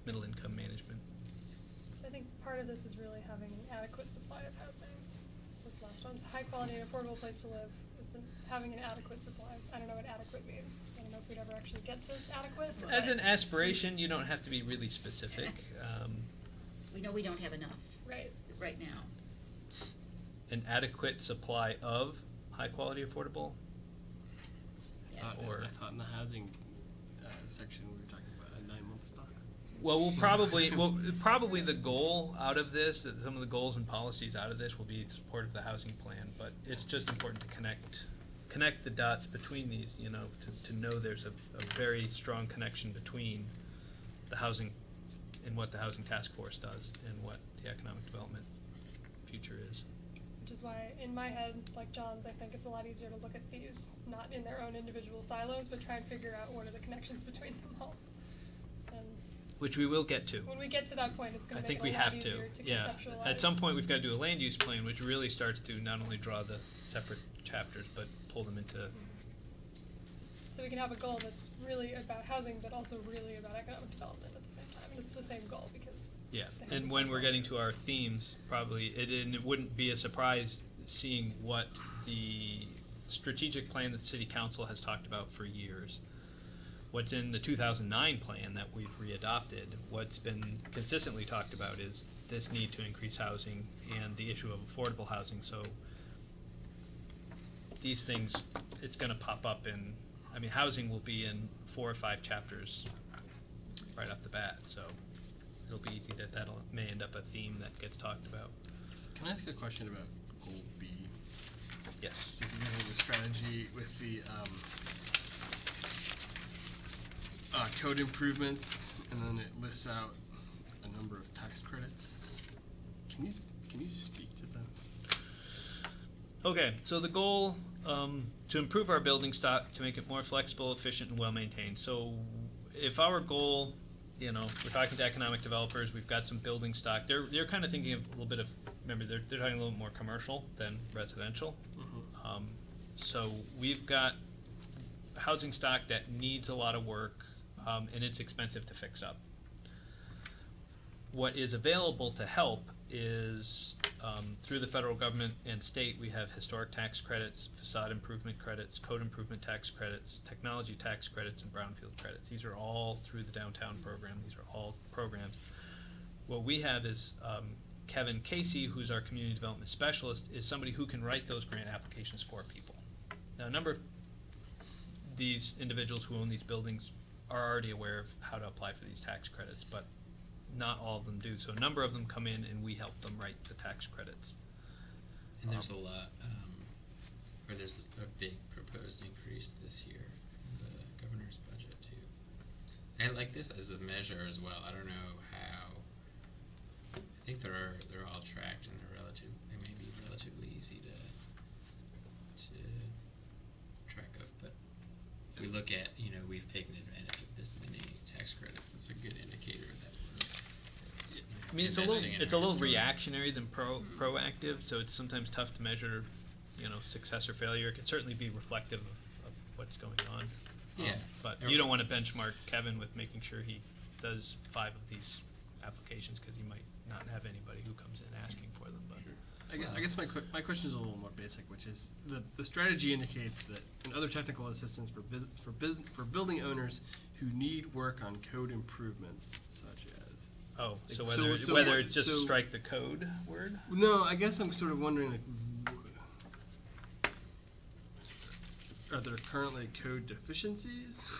middle income management. So I think part of this is really having an adequate supply of housing. This last one's a high quality and affordable place to live. It's having an adequate supply. I don't know what adequate means. I don't know if we'd ever actually get to adequate. As an aspiration, you don't have to be really specific. We know we don't have enough Right. now. An adequate supply of high quality, affordable. Yes. Or- I thought in the housing section we were talking about a 9-month stock. Well, probably the goal out of this, that some of the goals and policies out of this will be support of the housing plan, but it's just important to connect the dots between these, to know there's a very strong connection between the housing and what the housing task force does and what the economic development future is. Which is why, in my head, like John's, I think it's a lot easier to look at these not in their own individual silos, but try and figure out what are the connections between them all. And Which we will get to. when we get to that point, it's I going to think make we it a lot have to, easier to yeah. conceptualize. At some point, we've got to do a land use plan, which really starts to not only draw the separate chapters, but pull them into. So we can have a goal that's really about housing, but also really about economic development at the same time. And it's the same goal because Yeah, they have and the when same we're goal. getting to our themes, probably, it wouldn't be a surprise seeing what the strategic plan that the city council has talked about for years. What's in the 2009 plan that we've readopted, what's been consistently talked about is this need to increase housing and the issue of affordable housing. So these things, it's gonna pop up housing will be in 4 or 5 chapters right off the bat, so it'll be easy that may end up a theme that gets talked about. Can I ask a question about goal B? Yes. Specifically the strategy with the code improvements, and then it lists out a number of tax credits. Can you speak to that? Okay, so the goal, to improve our building stock, to make it more flexible, efficient, and well-maintained. So if our goal, we're talking to economic developers, we've got some building stock, they're kind of thinking of a little bit of, remember, they're talking a little more commercial than residential. Mm-hmm. So we've got housing stock that needs a lot of work, and it's expensive to fix up. What is available to help is, through the federal government and state, we have historic tax credits, facade improvement credits, code improvement tax credits, technology tax credits, and brownfield credits. These are all through the downtown program. These are all programs. What we have is Kevin Casey, who's our community development specialist, is somebody who can write those grant applications for people. Now, a number of these individuals who own these buildings are already aware of how to apply for these tax credits, but not all of them do. So a number of them come in and we help them write the tax credits. And there's a lot, or there's a big proposed increase this year in the governor's budget too. I like this as a measure as well. I don't know how. I think they're all tracked and they may be relatively easy to we look at, we've taken advantage of this many tax credits, it's a good indicator that we're I mean, it's a investing in little our historic- reactionary than proactive, so it's sometimes tough to measure, success or failure. It can certainly be reflective of what's going on. Yeah. But you don't want to benchmark Kevin with making sure he does 5 of these applications, because he might not have anybody who comes in asking for them, but. I guess my question is a little more basic, which is the strategy indicates that and other technical assistance for building owners who need work on code improvements such as. Oh, so Like, whether so- whether just so- strike the code word? No, I guess I'm sort of wondering, like, are there currently code deficiencies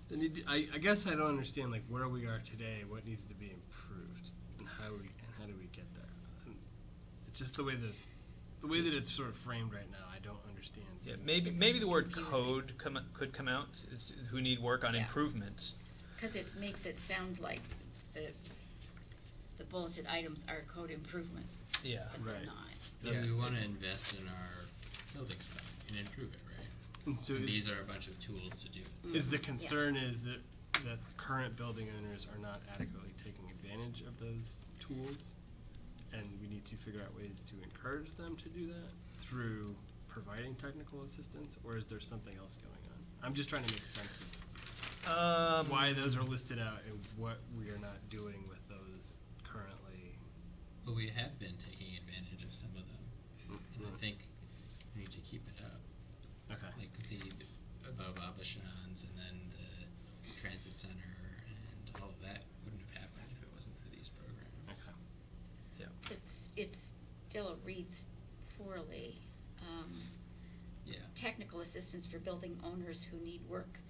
that need to, I guess I don't understand, like, where we are today, what needs to be improved, and how do we get there? And it's just the way that it's sort of framed right now, I don't understand. Yeah, maybe the word code could come out, who need work on Yeah. improvements. Cause it makes it sound like the bulleted items are code improvements, Yeah. but they're Right. not. But Yeah. we wanna invest in our building stuff and improve it, right? And so And is, these are a bunch of tools to do it. is the concern is that current building owners are not adequately taking advantage of those tools? And we need to figure out ways to encourage them to do that through providing technical assistance, or is there something else going on? I'm just trying to make sense of why those are listed out and what we are not doing with those currently. But we have been taking advantage of some of them, and I think we need to keep it up. Okay. Like the above Abishans and then the transit center and all of that wouldn't have happened if it wasn't for these programs. Okay. Yeah. It still reads poorly. Yeah. Technical assistance for building owners who need work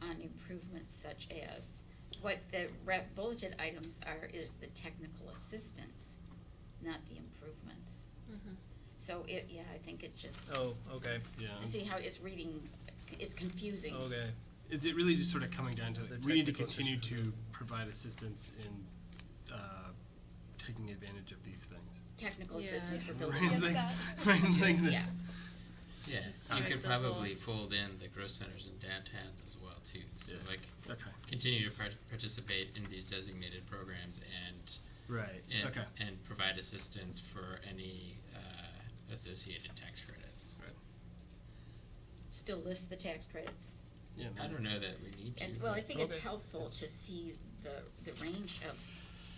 on improvements such as, what the bulleted items are is the technical assistance, not the improvements. Mhm. So I think it just, Oh, okay. Yeah. see how it's reading, it's confusing. Okay. Is it really just sort of coming down to, The we need to technical continue assistance. to provide assistance in taking advantage of these things? Technical Yeah. assistance for Right, building it's owners. like- right, it's like this- Yeah. Yeah, Just you strike could the probably whole- fold in the growth centers and downtowns as well too. So Yeah. like Okay, continue to participate in these designated programs and right, okay. and provide assistance for any associated tax credits. Right. Still list the tax credits. Yeah, I don't know that we need to. And, well, I think it's Okay. helpful to see the range of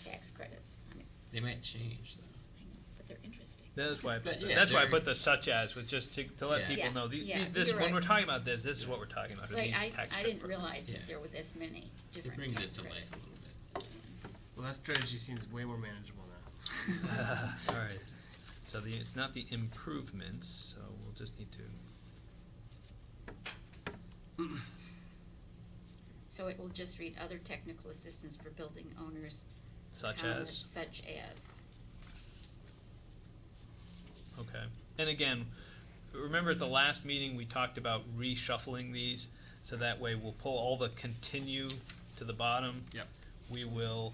tax credits. I mean, They might change though. I know, but they're interesting. That's why I But put yeah, that's why I they're- put the such as, with just to let Yeah. people Yeah, know yeah, this you're when we're right. talking about this is what we're talking about. Are Right, these I tax didn't credit realize Yeah. that there were this many different It brings it tax to life a credits. little bit. Well, that strategy seems way more manageable now. programs. All right. So it's not the improvements. So we'll just need to. So it will just read other technical assistance for building owners. Such comma, as. Such as. Okay. And again, remember at the last meeting, we talked about reshuffling these, so that way we'll pull all the continue to the bottom. Yep. We will,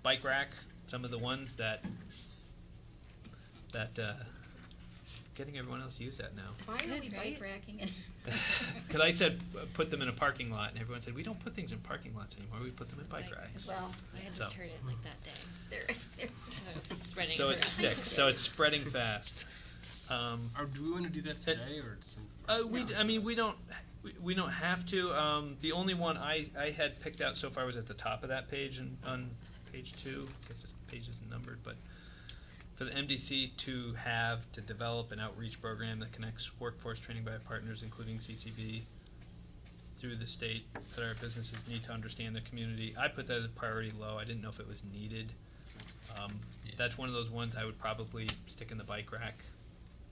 bike rack some of the ones that, getting everyone else to use that now. Why are good, we right? bike racking and? Cause I said, put them in a parking lot, and everyone said, we don't put things in parking lots anymore, we put them in bike racks. Well, I had So. just heard it like that day. they're. So it's spreading So it around. sticks, so it's spreading fast. Or do we want to do that today, or some? We don't have to, the only one I had picked out so far was at the top of that page on page 2, I guess this page isn't numbered, but for the MDC to develop an outreach program that connects workforce training by partners, including CCB, through the state, that our businesses need to understand their community. I put that as priority low, I didn't know if it was needed. Yeah. That's one of those ones I would probably stick in the bike rack.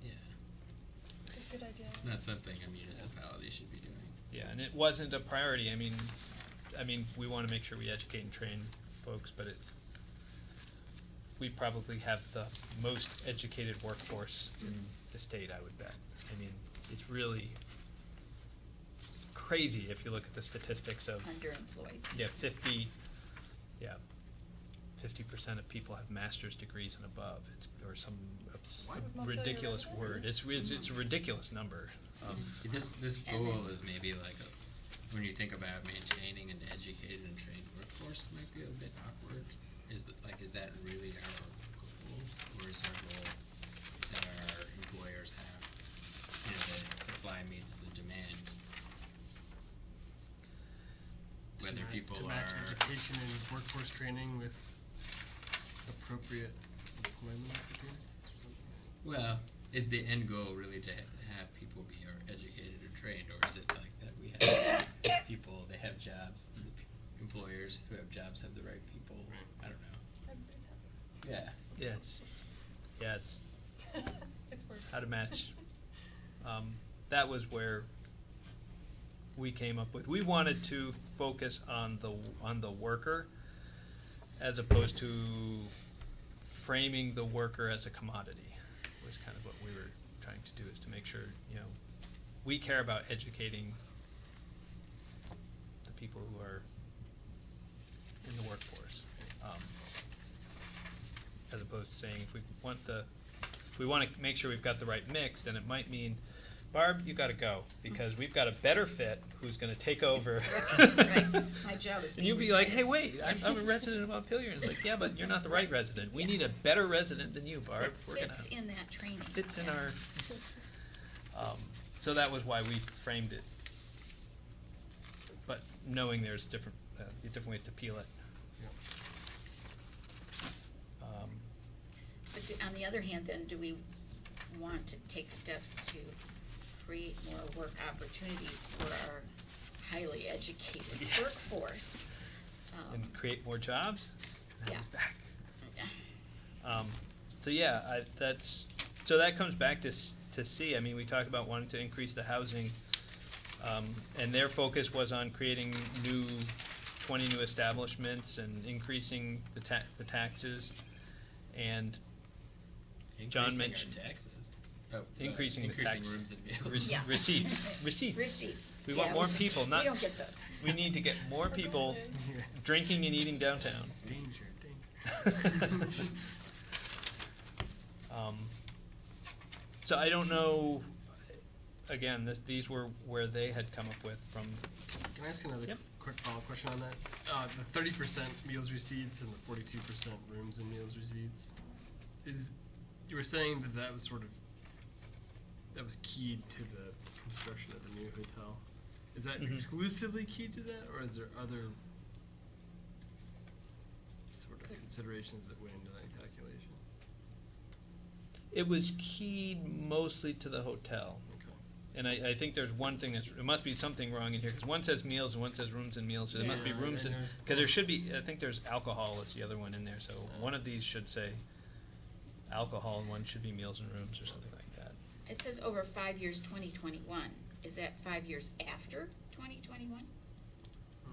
Yeah. Good idea. It's not something a municipality should be doing. Yeah, and it wasn't a priority. I mean, we want to make sure we educate and train folks, but we probably have the most educated workforce in the state, I would bet. I mean, it's really crazy if you look at the statistics of, Underemployed. yeah, 50, yeah, 50% of people have master's degrees and above. It's, or some What? With Montpelier ridiculous residents? word. It's a ridiculous number. This goal is maybe like when you think about maintaining an educated and trained workforce, might be a bit awkward. Is that really our goal, or is our goal that our employers have, the supply meets the demand? Whether people to match are education and workforce training with appropriate employment opportunities. well, is the end goal really to have people be educated or trained, or is it like that we have people, they have jobs, the employers who have jobs have the right people? I don't know. Everybody's happy. Yeah. It's It's working. how to match. That was where we came up with. We wanted to focus on the worker, as opposed to framing the worker as a commodity. Was kind of what we were trying to do, is to make sure, we care about educating the people who are in the workforce, as opposed to saying if we want to make sure we've got the right mix, then it might mean, Barb, you gotta go, because we've got a better fit who's gonna take over. Right. My job is And being you'll be like, retired. hey, wait, I'm a resident of Montpelier, and it's like, yeah, but you're not the right resident, we need a better resident than you, Barb. That We're gonna- fits in that training. Fits in Yeah. our, so that was why we framed it. But knowing there's different ways to peel it. But on the other hand, then, do we want to take steps to create more work opportunities for our highly educated Yeah. workforce? And create more jobs? And have Yeah. it back. Yeah. So yeah, so that comes back to C. I mean, we talked about wanting to increase the housing, and their focus was on creating 20 new establishments and increasing the taxes, and John Increasing our mentioned- taxes. Increasing the tax- rooms and meals. Yeah. Receipts. Receipts. We want Yeah, more people, We not, don't get those. we need to get more Our goal people is- drinking and eating downtown. Danger. So I don't know, again, these were where they had come up with from, Can I ask another Yep. quick follow-up question on that? The 30% meals receipts and the 42% rooms and meals receipts, you were saying that was that was keyed to the construction of the new hotel. Is that Mhm. exclusively keyed to that, or is there other sort of considerations that went into that calculation? it was keyed mostly to the hotel. Okay. And I think there's one thing it must be something wrong in here, because one says meals and one says rooms and meals, so there must be Yeah, rooms, and there's- because there should be, I think there's alcohol is the other one in there, so one of these should say alcohol and one should be meals and rooms or something like that. It says over 5 years, 2021. Is that 5 years after 2021?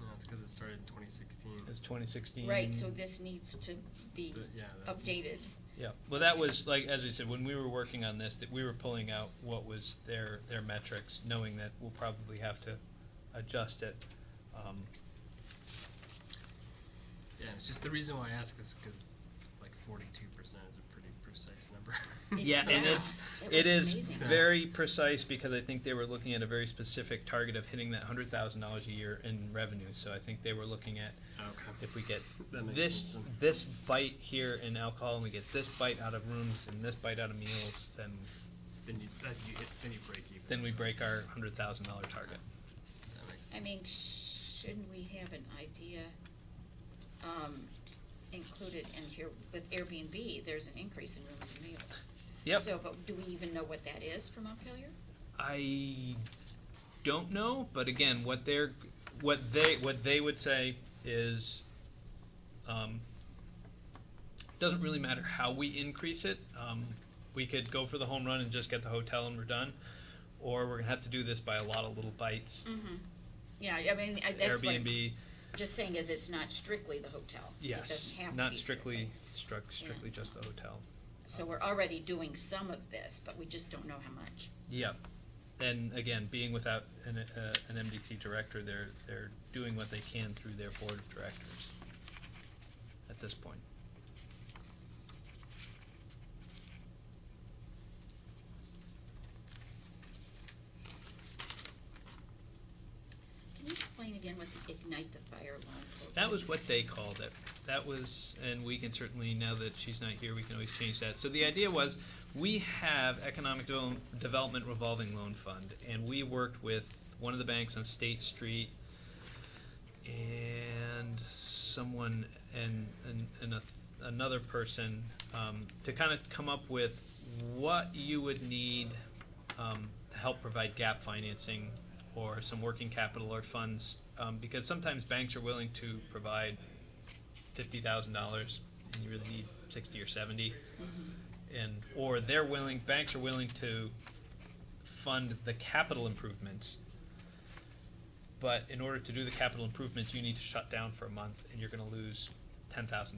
No, it's because it started in 2016. It was 2016. Right, so this needs to be That- updated. Yeah, well, that was, like, as we said, when we were working on this, that we were pulling out what was their metrics, knowing that we'll probably have to adjust it. Yeah, it's just the reason why I ask is because like 42% is a pretty precise number. Yeah, and Yeah. it was is amazing. very precise, because I think they were looking at a very specific target of hitting that $100,000 a year in revenue, so I think they were looking at, Okay. if we get That makes this, sense. this bite here in alcohol, and we get this bite out of rooms, and this bite out of meals, then Then you break even. we break our $100,000 target. That makes sense. I mean, shouldn't we have an idea included in here with Airbnb? There's an increase in rooms and meals. Yep. So, but do we even know what that is for Montpelier? I don't know, but again, what they would say is, doesn't really matter how we increase it. We could go for the home run and just get the hotel and we're done, or we're gonna have to do this by a lot of little bites. Mm-hmm. Yeah, I mean, that's what, Airbnb, just saying is it's not strictly the hotel. It yes, doesn't have to not be strictly Yeah. just the hotel. So we're already doing some of this, but we just don't know how much. Yep. And again, being without an MDC director, they're doing what they can through their board of directors at this point. loan program. That was what they called it. That was, and we can certainly, now that she's not here, we can always change that. So the idea was, we have Economic Development Revolving Loan Fund, and we worked with one of the banks on State Street and someone and another person to kind of come up with what you would need to help provide gap financing or some working capital or funds, because sometimes banks are willing to provide $50,000 and you really need 60 or 70, and or banks are willing to fund the capital improvements, but in order to do the capital improvements, you need to shut down for a month and you're going to lose $10,000.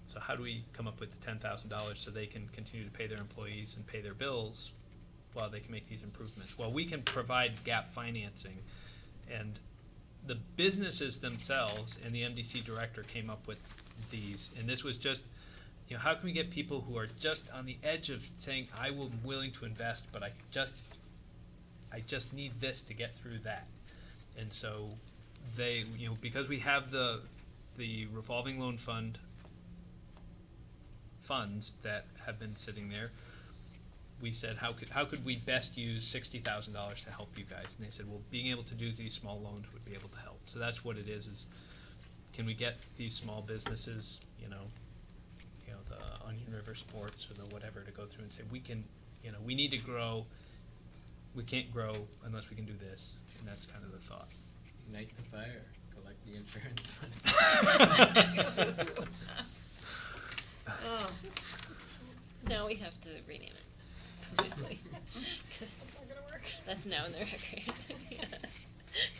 So how do we come up with the $10,000 so they can continue to pay their employees and pay their bills while they can make these improvements? Well, we can provide gap financing, and the businesses themselves and the MDC director came up with these, and this was just, how can we get people who are just on the edge of saying, I'm willing to invest, but I just need this to get through that. And so they, because we have the revolving loan fund funds that have been sitting there, we said, how could we best use $60,000 to help you guys? And they said, well, being able to do these small loans would be able to help. So that's what it is can we get these small businesses, the Onion River Sports or the whatever, to go through and say, we can, we need to grow, we can't grow unless we can do this. And that's kind of the thought. Ignite the fire, collect the insurance money. Oh, Now we have to rename it, obviously, because Not gonna work. that's now in the record. Yeah.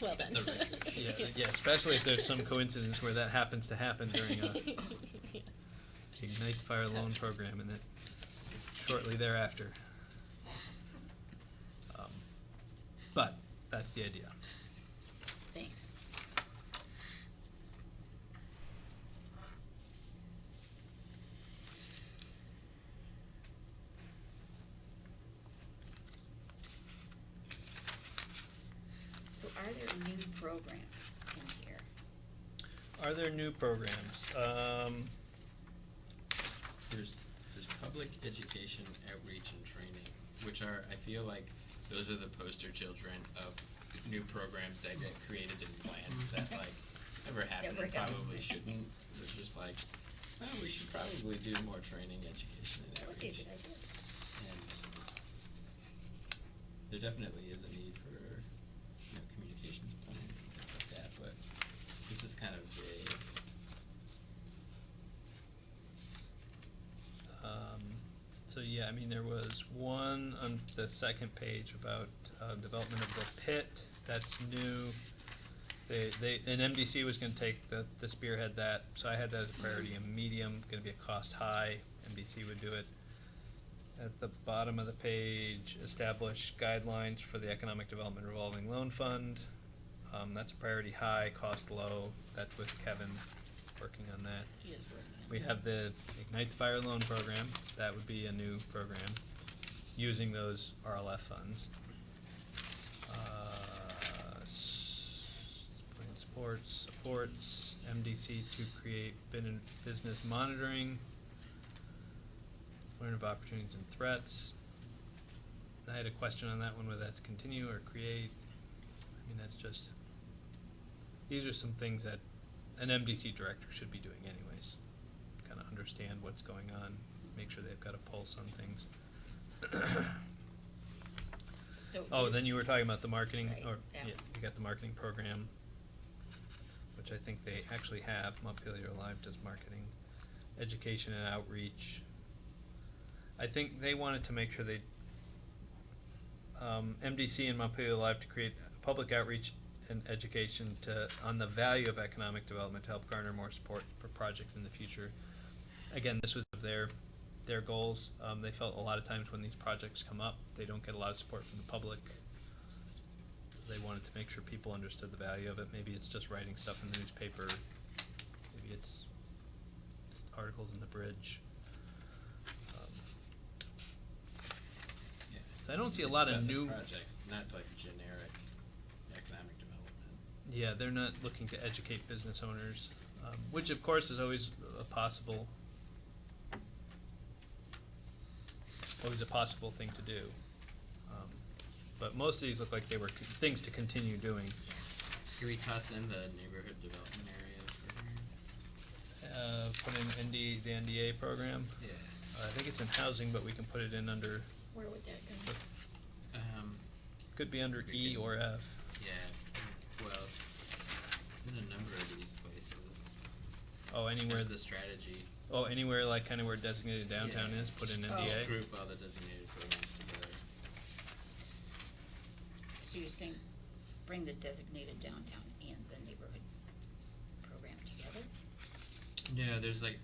Well done. The record. Yeah, especially if there's some coincidence where that happens to happen during a Yeah. Ignite the Fire loan Toast. program, and then shortly thereafter. But that's the idea. thanks. So are there new programs in here? Are there new programs? There's public education, outreach, and training, which are, I feel like, those are the poster children of new programs that get created in plans that never happen Never and happen. probably shouldn't. It's just we should probably do more training, education, and Okay, outreach. good idea. And there definitely is a need for communications plans and things like that, but this is kind of vague. So yeah, I mean, there was one on the second page about development of the pit. That's new. And MDC was going to take the spearhead that, so I had that as a priority. A medium, going to be a cost high. MDC would do it. At the bottom of the page, establish guidelines for the Economic Development Revolving Loan Fund. That's a priority high, cost low. That's with Kevin working on that. He is working on We it. have the Ignite the Fire Loan Program. That would be a new program using those RLF funds. Supports MDC to create business monitoring, learn of opportunities and threats. I had a question on that one, whether that's continue or create. I mean, that's just, these are some things that an MDC director should be doing anyways. Kind of understand what's going on, make sure they've got a pulse on things. So Oh, then is- you were talking about the marketing, Right, or, yeah. yeah, you got the marketing program, which I think they actually have. Montpelier Live does marketing, education and outreach. I think they wanted to make sure they, MDC and Montpelier Live to create public outreach and education on the value of economic development to help garner more support for projects in the future. Again, this was their goals. They felt a lot of times when these projects come up, they don't get a lot of support from the public. They wanted to make sure people understood the value of it. Maybe it's just writing stuff in the newspaper. Maybe it's articles in the Bridge. So I don't see a lot of It's about the new. projects, not like generic economic development. Yeah, they're not looking to educate business owners, which of course is always a possible thing to do. But most of these look like they were things to continue doing. Can we toss in the neighborhood development area for Put in the NDA program. Yeah. I think it's in housing, but we can put it in under, Where would that go? could be under E or F. Yeah, well, it's in a number of these places. Oh, anywhere, There's the strategy. anywhere like kind of where designated downtown Yeah. is, put in Oh. NDA. Group all the designated programs together. So you're saying bring the designated downtown and the neighborhood program together? Yeah, there's like,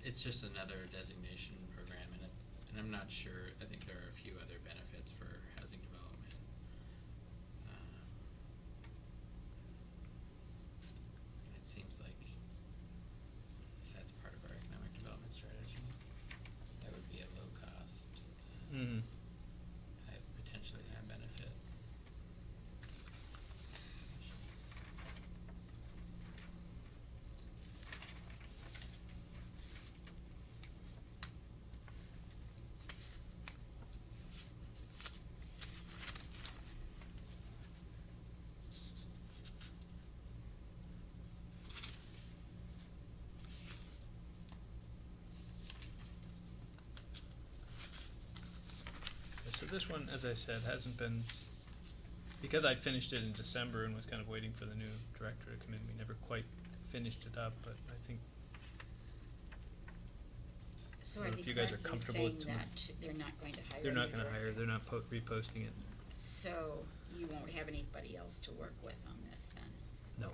it's just another designation program in it, and I'm not sure, I think there are a few other benefits for housing development. And it seems like if that's part of our economic development strategy, that would be a low cost, Mm-hmm. potentially high benefit. So this one, as I said, hasn't been, because I finished it in December and was kind of waiting for the new director to come in, we never quite finished it up, but I think, So Or I'd if be you guys are correctly comfortable saying with some- that they're not going to hire they're a not new gonna hire, director? they're not reposting it. So you won't have anybody else to work with on this then? No.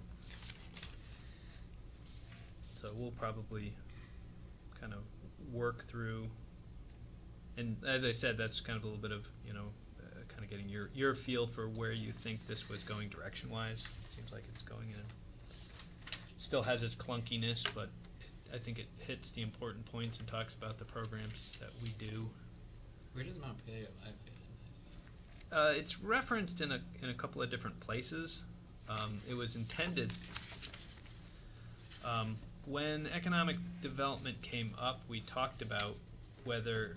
So we'll probably kind of work through, and as I said, that's kind of a little bit of, kind of getting your feel for where you think this was going direction-wise. Seems like it's going in, still has its clunkiness, but I think it hits the important points and talks about the programs that we do. Where does Montpelier Live fit in this? It's referenced in a couple of different places. It was intended, when economic development came up, we talked about whether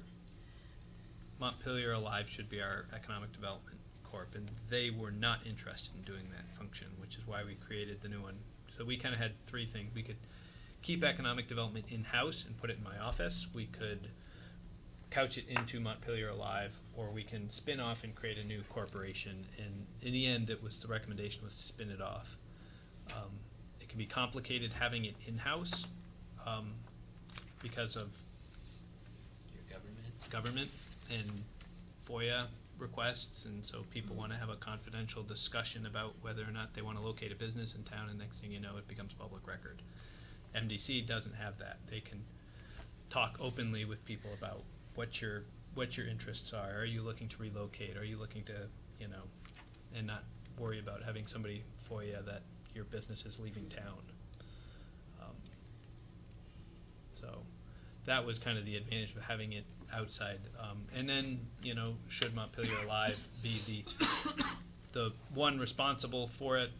Montpelier Alive should be our economic development corp, and they were not interested in doing that function, which is why we created the new one. So we kind of had three things. We could keep economic development in-house and put it in my office. We could couch it into Montpelier Alive, or we can spin off and create a new corporation. And in the end, the recommendation was to spin it off. It can be complicated having it in-house because of Your government and FOIA requests, and so people want to have a confidential discussion about whether or not they want to locate a business in town, and next thing you know, it becomes public record. MDC doesn't have that. They can talk openly with people about what your interests are. Are you looking to relocate? Are you looking to, and not worry about having somebody FOIA that your business is leaving town. So that was kind of the advantage of having it outside. And then, should Montpelier Alive be the one responsible for it,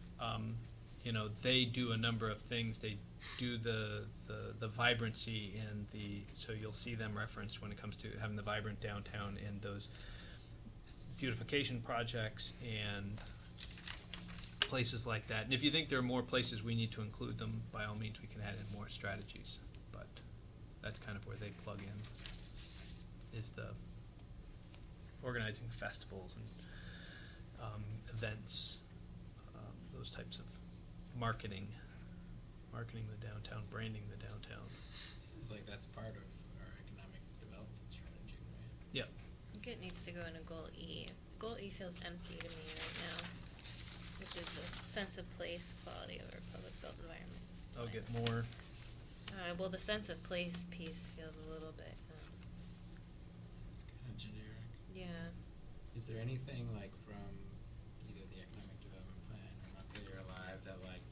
they do a number of things. They do the vibrancy and so you'll see them referenced when it comes to having the vibrant downtown and those beautification projects and places like that. And if you think there are more places we need to include them, by all means, we can add in more strategies. But that's kind of where they plug in, is the organizing festivals and events, those types of marketing the downtown, branding the downtown. It's like that's part of our economic development strategy, right? Yep. I think it needs to go into goal E. Goal E feels empty to me right now, which is the sense of place, quality over public built environments. I'll get more. Well, the sense of place piece feels a little bit, It's kind of generic. yeah. Is there anything like from either the economic development plan or Montpelier Alive that like,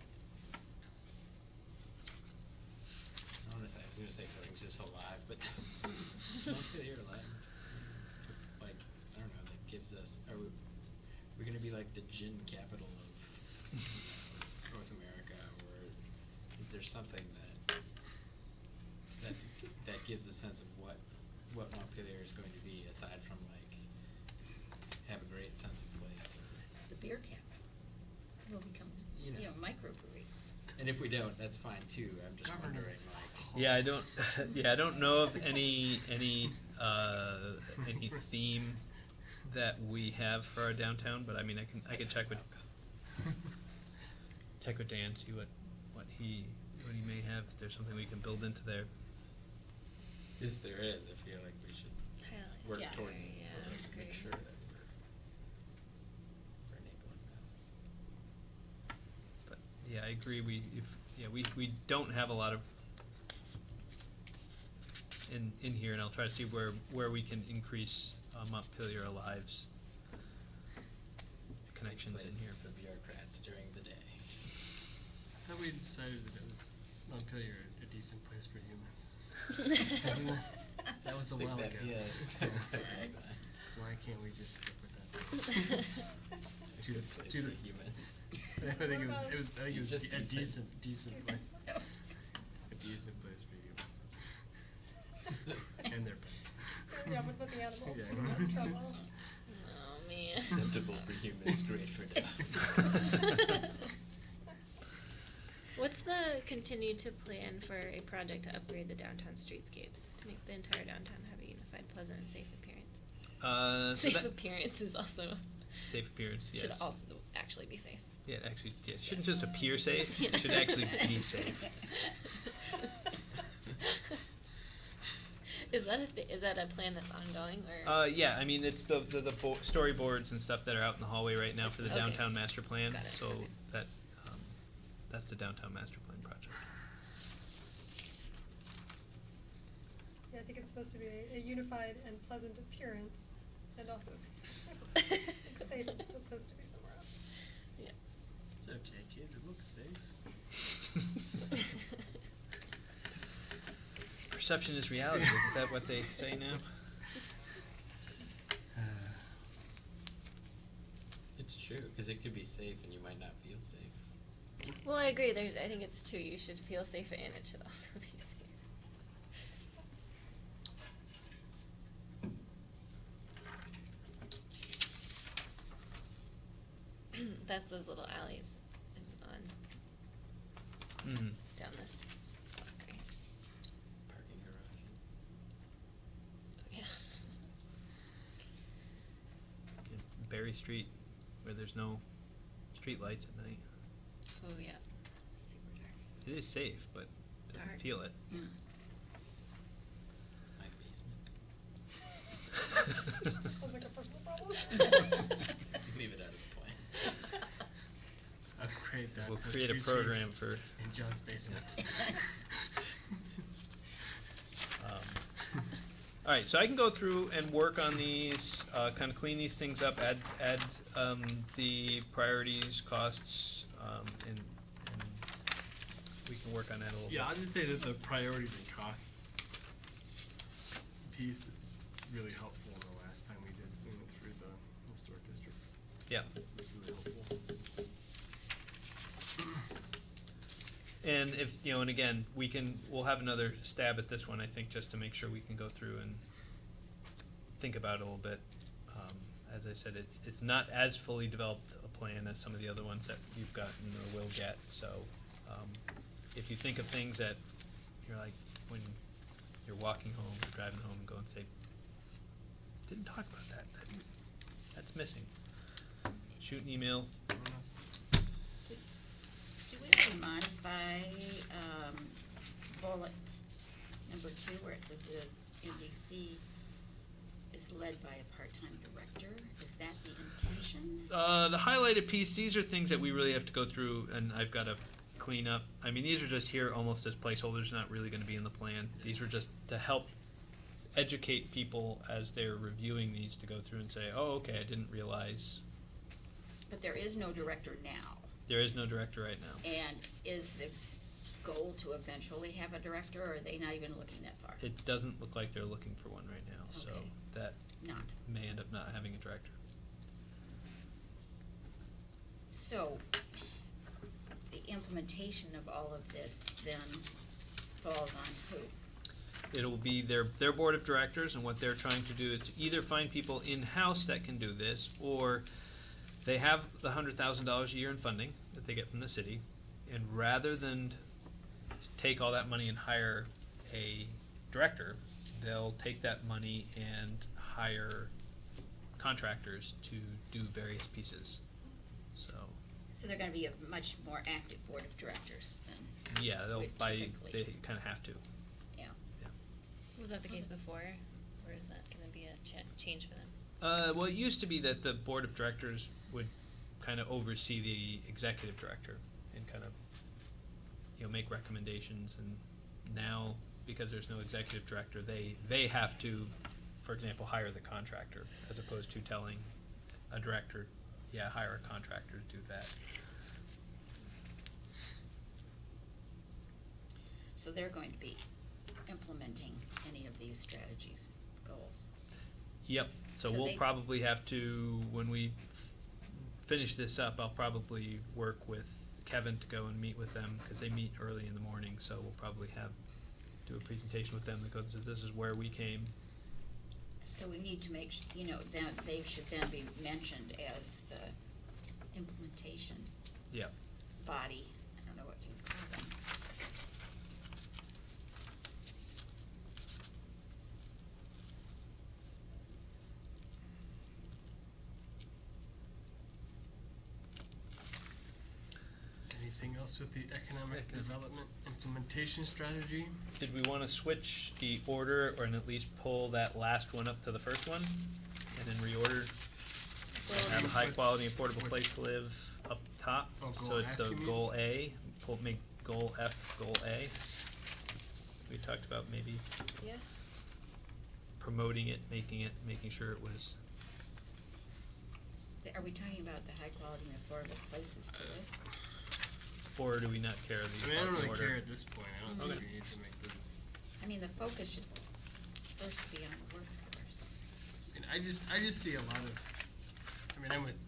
I was gonna say brings us alive, but is Montpelier Alive like, I don't know, that gives us, we're gonna be like the gin capital of is there something that gives a sense of what Montpelier is going to be, aside from like have a great sense of place, or The beer cap will become, You know. microbrewery. and if we don't, that's fine too. I'm just wondering Governance. like. Yeah, I don't. Yeah, I don't know of any theme that we have for our downtown. But I mean, I can check with Dan, see what he may have. If there's something we can build into there. If there is, I feel like we should Highlight work there, towards it, yeah, or agree. make sure that we're enabling that. But yeah, I agree. We don't have a lot of in here, and I'll try to see where we can increase Montpelier Alive's connections in Place here. for bureaucrats during the day. I thought we decided that it was Montpelier a decent place for humans. Isn't it? That was a while ago. Yeah. Why can't we just stick with that? It's a good place to for the- humans. I think it was Just a decent. decent place. A decent place for humans. And their pets. So, yeah, what about the animals? Yeah. What about trouble? Oh, man. Acceptable for humans, great for dogs. What's the continue to plan for a project to upgrade the downtown streetscapes to make the entire downtown have a unified, pleasant, and safe appearance? So Safe that- appearance is also safe appearance. Yes. should also actually be safe. Yeah, actually, yeah, it shouldn't just appear safe. It should actually be safe. Is that a plan that's ongoing or? Yeah, I mean, it's the storyboards and stuff that are out in the hallway right now for the Okay. downtown master plan. Got it, So okay. that's the downtown master plan project. Yeah, I think it's supposed to be a unified and pleasant appearance, and also safe. Safe is supposed to be somewhere else. Yeah. It's okay, kid. It looks safe. Perception is reality. Isn't that what they say now? It's true, because it could be safe and you might not feel safe. Well, I agree. I think it's two. You should feel safe, and it should also be safe. That's those little alleys on Mm-hmm. down this block, right? Parking garages. Yeah. Berry Street, where there's no street lights at night. Oh yeah. Super dark. It is safe, but doesn't Dark. feel it. Yeah. My basement. Sounds like a personal problem. Leave it out of the plan. Upgrade that. We'll those create a street program sweeps for. in John's basement. All right, so I can go through and work on these, kind of clean these things up, add the priorities, costs, and we can work on that a little bit. Yeah, I'll just say that the priorities and costs piece is really helpful the last time we went through the historic district. Yeah. It's really helpful. And if, and again, we'll have another stab at this one, I think, just to make sure we can go through and think about it a little bit. As I said, it's not as fully developed a plan as some of the other ones that you've gotten or will get, so, if you think of things that you're like, when you're walking home, or driving home, go and say, didn't talk about that's missing. Shoot an email. Do we have to modify, bullet number 2, where it says the MDC is led by a part-time director? Is that the intention? The highlighted piece, these are things that we really have to go through, and I've got to clean up. I mean, these are just here almost as placeholders, not really gonna be in the plan. These were just to help educate people as they're reviewing these, to go through and say, oh, okay, I didn't realize. But there is no director now, There is no director right now. and is the goal to eventually have a director, or are they not even looking that far? It doesn't look like they're looking for one right now, so Okay. that Not. may end up not having a director. So, the implementation of all of this then falls on who? It'll be their board of directors, and what they're trying to do is to either find people in-house that can do this, or they have the $100,000 a year in funding that they get from the city, and rather than take all that money and hire a director, they'll take that money and hire contractors to do various pieces. So, So they're gonna be a much more active board of directors than, yeah, Would they typically. kinda have to. yeah. Was that the case before, or is that gonna be a change for them? Well, it used to be that the board of directors would kind of oversee the executive director and kind of, make recommendations, and now, because there's no executive director, they have to, for example, hire the contractor, as opposed to telling a director, yeah, hire a contractor to do that. So they're going to be implementing any of these strategies, goals. Yep, so So we'll they- probably have to, when we finish this up, I'll probably work with Kevin to go and meet with them, because they meet early in the morning, so we'll probably do a presentation with them that goes, this is where we came. So we need to make, that they should then be mentioned as the implementation Yep. body. I don't know what you call them. Anything else with the economic development implementation strategy? Did we wanna switch the order, or at least pull that last one up to the first one, and then reorder? Have a high quality affordable place to live up top, Oh, goal so it's F, the you mean? goal A, make goal F, goal A. We talked about maybe Yeah. promoting it, making sure it was, Are we talking about the high quality and affordable places to live? or do we not care I the mean, I don't really order? care at this point. I don't think Okay. we need to make this. I mean, the focus should first be on the workforce. And I just see a lot of. I mean, I'm with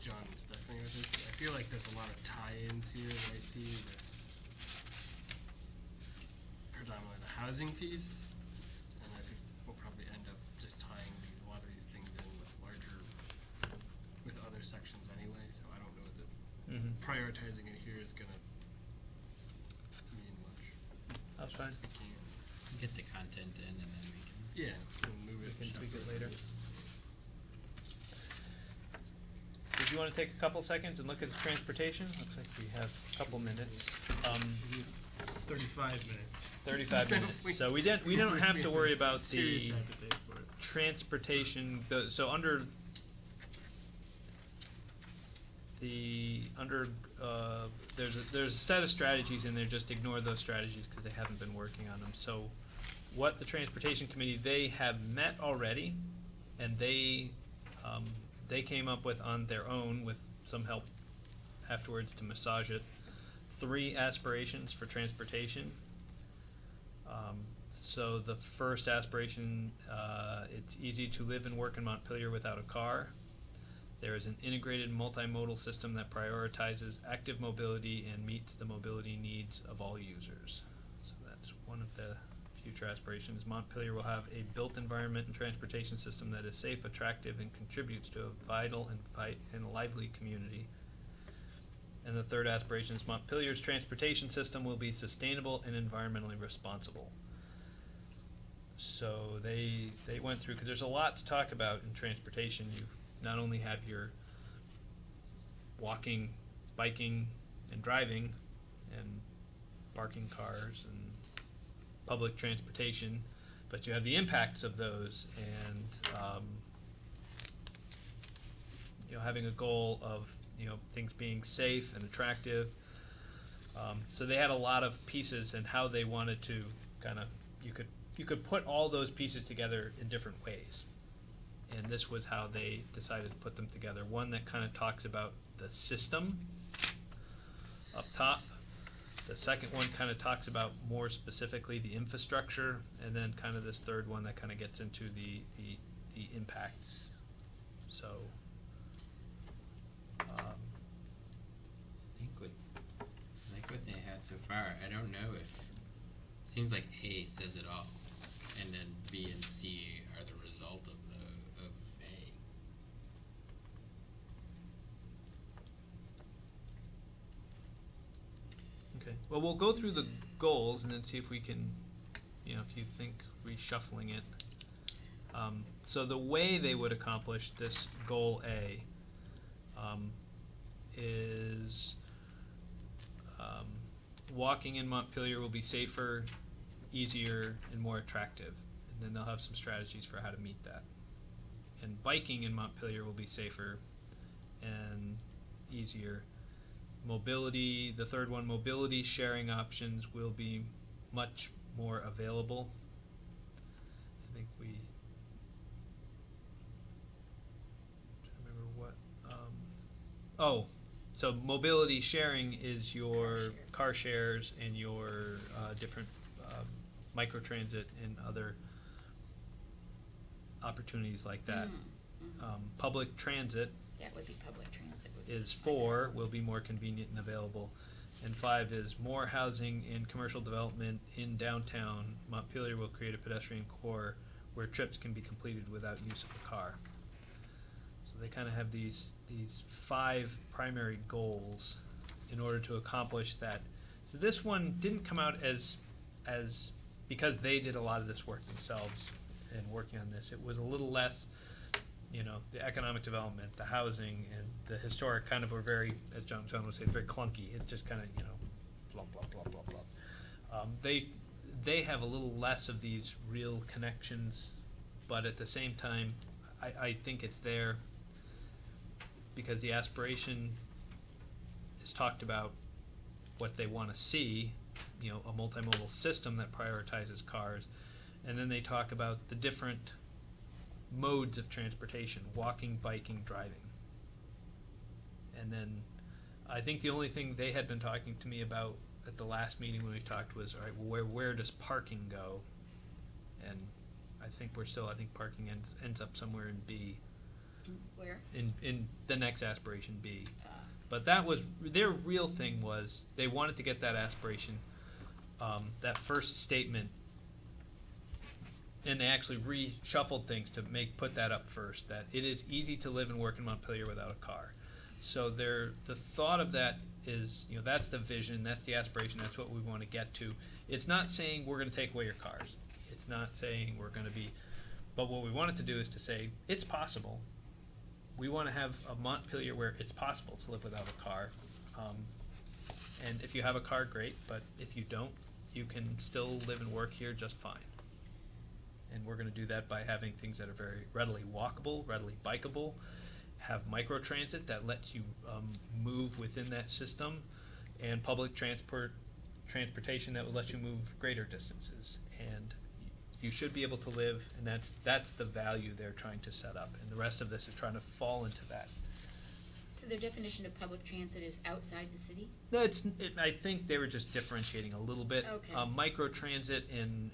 John and Stephanie with this. I feel like there's a lot of tie-ins here that I see with predominantly the housing piece, and I think we'll probably end up just tying a lot of these things in with other sections anyway. So I don't know that Mhm. prioritizing it here is gonna mean much. That's fine. We can, Get the content in and then we can. yeah, we'll move it. We can tweak it separately. later. Did you wanna take a couple seconds and look at the transportation? Looks like we have a couple minutes. 35 minutes. 35 So minutes. So we don't have to worry about serious the appetite for it. transportation, so under there's a set of strategies in there, just ignore those strategies because they haven't been working on them. So what the transportation committee, they have met already, and they came up with, on their own, with some help afterwards to massage it, 3 aspirations for transportation. So the first aspiration, it's easy to live and work in Montpelier without a car. There is an integrated multimodal system that prioritizes active mobility and meets the mobility needs of all users. So that's one of the future aspirations. Montpelier will have a built environment and transportation system that is safe, attractive, and contributes to a vital and lively community. And the third aspiration is Montpelier's transportation system will be sustainable and environmentally responsible. So they went through, because there's a lot to talk about in transportation. You not only have your walking, biking, and driving, and parking cars, and public transportation, but you have the impacts of those, and having a goal of things being safe and attractive. So they had a lot of pieces, and how they wanted to kind of, you could put all those pieces together in different ways. And this was how they decided to put them together. One that kind of talks about the system up top. The second one kind of talks about more specifically the infrastructure, and then kind of this third one that kind of gets into the impacts. So, I think so far, I don't know if, seems like A says it all, and then B and C are the result of A. Okay, well, we'll go through the goals and then see if we can, if you think reshuffling it. So the way they would accomplish this goal A is walking in Montpelier will be safer, easier, and more attractive. And then they'll have some strategies for how to meet that. And biking in Montpelier will be safer and easier. Mobility, the third one, mobility sharing options will be much more available. I think we remember what so mobility sharing is your car shares and your different microtransit and other opportunities like that. Public transit That would be public transit. is 4, will be more convenient and available. And 5 is more housing and commercial development in downtown. Montpelier will create a pedestrian core where trips can be completed without use of the car. So they kind of have these 5 primary goals in order to accomplish that. So this one didn't come out as because they did a lot of this work themselves and working on this. It was a little less, the economic development, the housing, and the historic kind of were very, as John would say, very clunky. It just kind of, blah, blah, blah, blah, blah. They have a little less of these real connections, but at the same time, I think it's there because the aspiration is talked about what they want to see, a multimodal system that prioritizes cars, and then they talk about the different modes of transportation: walking, biking, driving. And then I think the only thing they had been talking to me about at the last meeting when we talked was, all right, well, where does parking go? And I think parking ends up somewhere in B. Where? In the next aspiration, B. But that was, their real thing was, they wanted to get that aspiration, that first statement, and they actually reshuffled things to put that up first, that it is easy to live and work in Montpelier without a car. So the thought of that is, that's the vision, that's the aspiration, that's what we want to get to. It's not saying we're going to take away your cars. It's not saying we're going to be, but what we want it to do is to say, it's possible. We want to have a Montpelier where it's possible to live without a car. And if you have a car, great, but if you don't, you can still live and work here just fine. And we're going to do that by having things that are very readily walkable, readily bikeable, have microtransit that lets you move within that system, and public transportation that will let you move greater distances. And you should be able to live, and that's the value they're trying to set up. And the rest of this is trying to fall into that. So their definition of public transit is outside the city? No, I think they were just differentiating a little bit. Okay. Microtransit and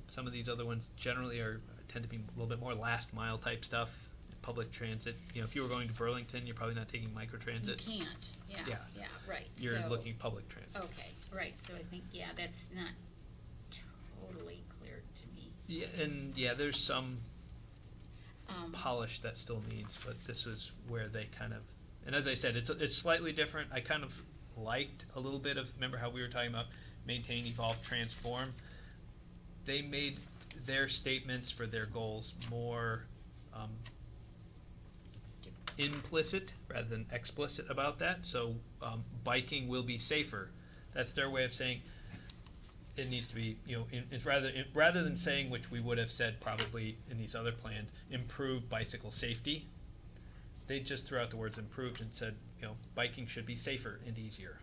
some of these other ones generally tend to be a little bit more last mile type stuff. Public transit, if you were going to Burlington, you're probably not taking microtransit. You can't, yeah, right. You're So- looking public transit. Okay, right, so I think, that's not totally clear to me. Yeah, there's some Polish. polish that still needs, but this is where they kind of, and as I said, it's slightly different. I kind of liked a little bit of, remember how we were talking about maintain, evolve, transform? They made their statements for their goals more implicit rather than explicit about that. So biking will be safer. That's their way of saying it needs to be, it's rather than saying, which we would have said probably in these other plans, improve bicycle safety. They just threw out the words improved and said, biking should be safer and easier.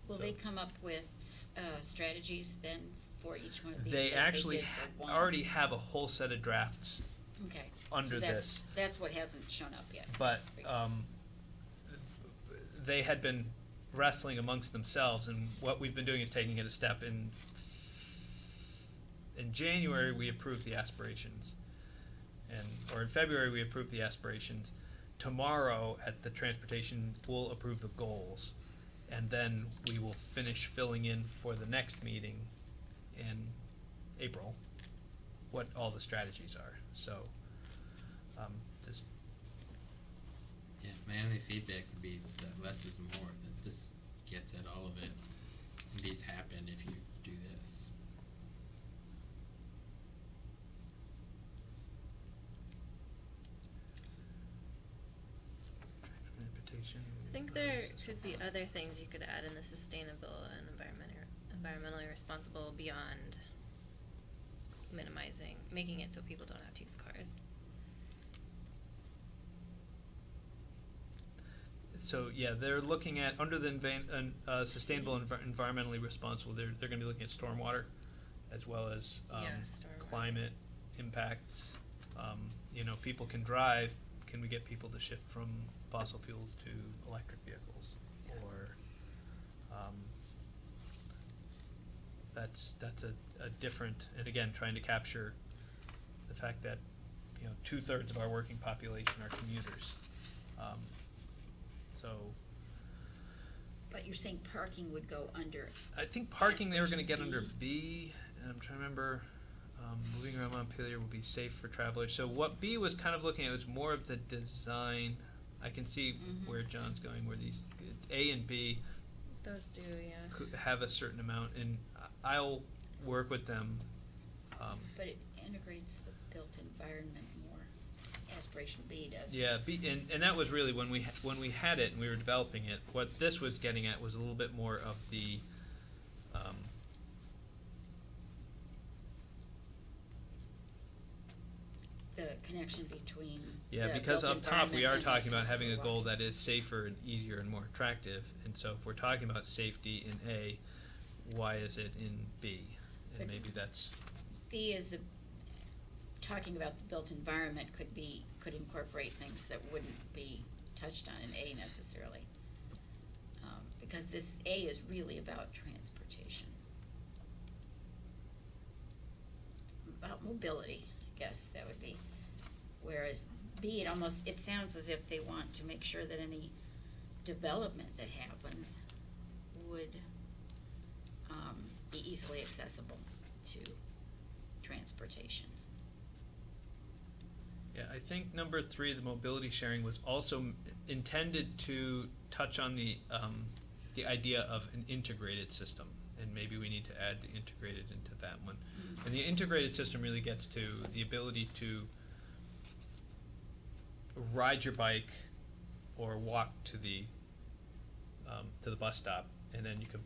Will So- they come up with strategies then for each one of these? They as actually did for one? already have a whole set of drafts, Okay. under So this. that's what hasn't shown up yet. but they had been wrestling amongst themselves, and what we've been doing is taking it a step. In January, we approved the aspirations, or in February, we approved the aspirations. Tomorrow, at the transportation, we'll approve the goals. and then we will finish filling in for the next meeting in April what all the strategies are. So, just Yeah, my only feedback would be that less is more, that this gets at all of it. And these happen if you do this. transportation. I think there could be other things you could add in the sustainable and environmentally responsible beyond minimizing, making it so people don't have to use cars. So, yeah, they're looking at, under the sustainable and environmentally responsible, they're gonna be looking at stormwater as well as, Yeah, stormwater. climate impacts. You know, people can drive, can we get people to shift from fossil fuels to electric vehicles? Yeah. Or, that's a different, and again, trying to capture the fact that, you know, 2/3 of our working population are commuters. So, But you're saying parking would go under, I think parking they were gonna get Aspiration under B, and I'm trying to remember, moving around Montpelier will be safe for travelers. So what B was kind of looking at was more of the design. I can see where John's going, where these, A and B Those do, yeah. could have a certain amount, and I'll work with them. but it integrates the built environment more. Aspiration B does. Yeah, B, and that was really when we had it and we were developing it. What this was getting at was a little bit more of the, The connection between yeah, the because built up top we environment are and talking the about having a goal walking. that is safer and easier and more attractive. And so if we're talking about safety in A, why is it in B? And But- maybe that's, B is talking about the built environment could incorporate things that wouldn't be touched on in A necessarily. Because this A is really about transportation. About mobility, I guess that would be. Whereas B, it sounds as if they want to make sure that any development that happens would be easily accessible to transportation. yeah, I think number 3, the mobility sharing, was also intended to touch on the idea of an integrated system. And maybe we need to add the integrated into that one. And the integrated system really gets to the ability to ride your bike or walk to the bus stop, and then you could,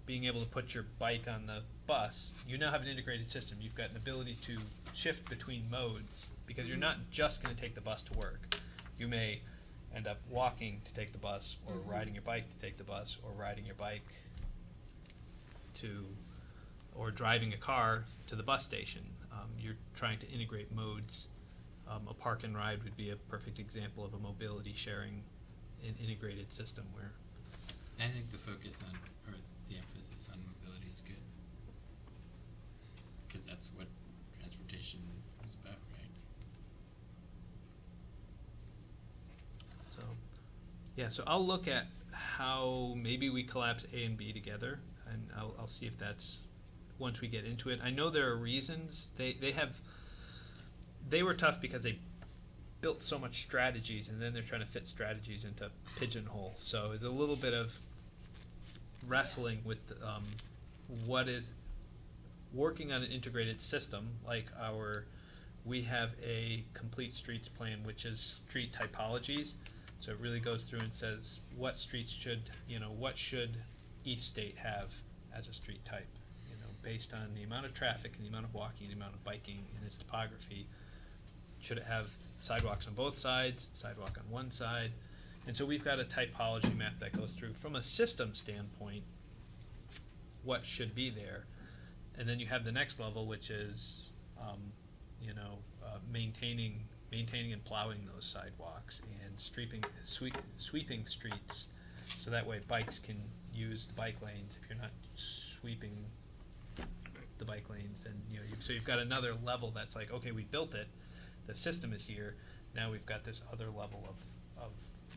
being able to put your bike on the bus, you now have an integrated system. You've got an ability to shift between modes, because you're not just gonna take the bus to work. You may end up walking to take the bus, or riding your bike to take the bus, or riding your bike or driving a car to the bus station. You're trying to integrate modes. A park and ride would be a perfect example of a mobility sharing and integrated system where, I think the focus on, or the emphasis on mobility is good. Because that's what transportation is about, right? so, yeah, so I'll look at how maybe we collapse A and B together, and I'll see if that's, once we get into it. I know there are reasons. They were tough because they built so much strategies, and then they're trying to fit strategies into pigeonholes. So it's a little bit of wrestling with what is working on an integrated system, like we have a complete streets plan, which is street typologies. So it really goes through and says what streets should East State have as a street type, based on the amount of traffic and the amount of walking and the amount of biking and its topography. Should it have sidewalks on both sides, sidewalk on one side? And so we've got a typology map that goes through from a system standpoint what should be there. And then you have the next level, which is maintaining and plowing those sidewalks and sweeping streets, so that way bikes can use the bike lanes. If you're not sweeping the bike lanes, then so you've got another level that's like, okay, we built it, the system is here, now we've got this other level of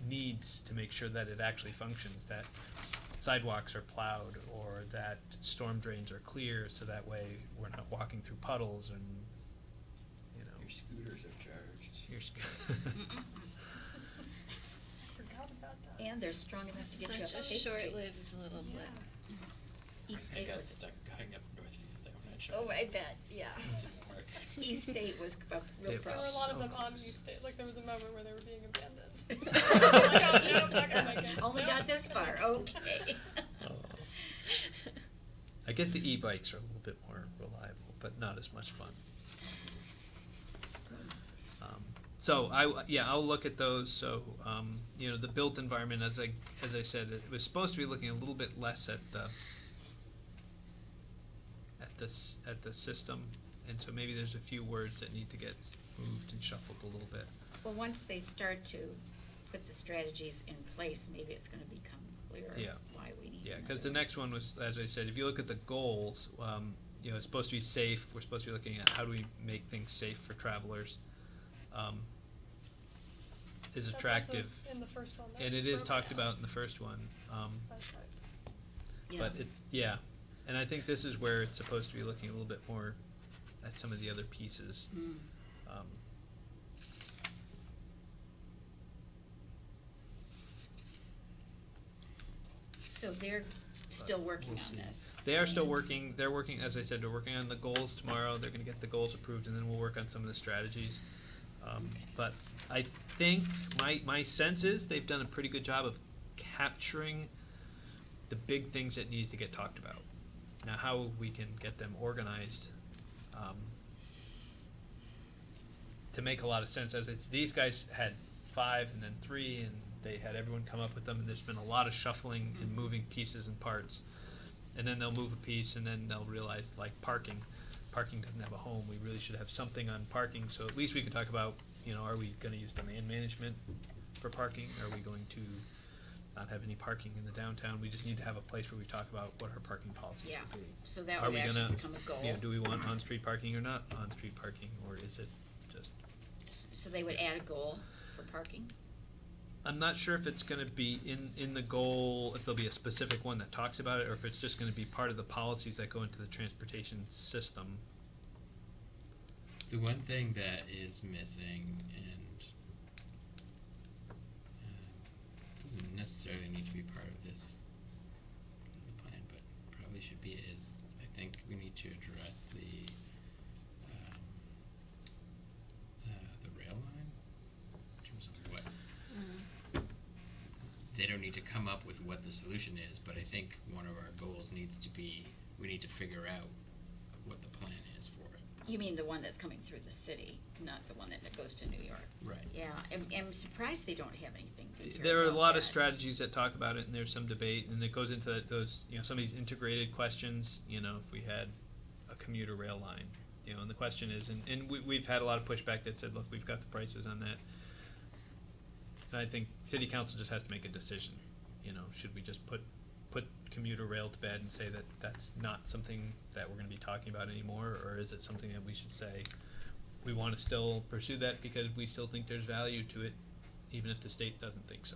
needs to make sure that it actually functions, that sidewalks are plowed, or that storm drains are clear, so that way we're not walking through puddles and, you know. Your scooters are charged. Forgot about that. And they're strong enough to get you up Such a State Street. short-lived little blip. East I State got was, stuck going up Northfield there when I tried. oh, I bet, yeah. It didn't work. East State was a real It There problem. were a lot of So them on close. East State, like there was a moment where they were being abandoned. Only got this far, okay. I guess the e-bikes are a little bit more reliable, but not as much fun. So I'll look at those. So you know, the built environment, as I said, it was supposed to be looking a little bit less at the system, and so maybe there's a few words that need to get moved and shuffled a little bit. Well, once they start to put the strategies in place, maybe it's gonna become clearer Yeah. why we need Yeah, because the another- next one was, as I said, if you look at the goals, you know, it's supposed to be safe. We're supposed to be looking at how do we make things safe for travelers, is That's attractive. also in the first one. that And was it is broken talked out. about in the first one, That's right. Yeah. but it's, yeah, and I think this is where it's supposed to be looking a little bit more at some of the other pieces. Mm. So they're still working we'll on see. this. They are still and- working, they're working, as I said, they're working on the goals tomorrow, they're gonna get the goals approved, and then we'll work on some of the strategies. But I think, my sense is, they've done a pretty good job of capturing the big things that need to get talked about. Now, how we can get them organized, to make a lot of sense, as it's, these guys had 5 and then 3, and they had everyone come up with them, and there's been a lot of shuffling and moving pieces and parts. And then they'll move a piece, and then they'll realize, like, parking doesn't have a home, we really should have something on parking, so at least we can talk about, you know, are we gonna use demand management for parking? Are we going to not have any parking in the downtown? We just need to have a place where we talk about what our parking policies Yeah, should be. so that Are would we actually gonna, become a goal. you know, do we want on-street parking or not on-street parking, or is it just, So they would add a goal for parking? I'm not sure if it's gonna be in the goal, if there'll be a specific one that talks about it, or if it's just gonna be part of the policies that go into the transportation system. The one thing that is missing and doesn't necessarily need to be part of this plan, but probably should be, is I think we need to address the rail line in terms of what they don't need to come up with what the solution is, but I think one of our goals needs to be, we need to figure out what the plan is for it. You mean the one that's coming through the city, not the one that goes to New York? Right. Yeah, I'm surprised they don't have anything prepared There are a about lot of that. strategies that talk about it, and there's some debate, and it goes into those, you know, some of these integrated questions, you know, if we had a commuter rail line, you know, and the question is, and we've had a lot of pushback that said, look, we've got the prices on that. And I think city council just has to make a decision, you know, should we just put commuter rail to bed and say that that's not something that we're gonna be talking about anymore, or is it something that we should say, we wanna still pursue that because we still think there's value to it, even if the state doesn't think so?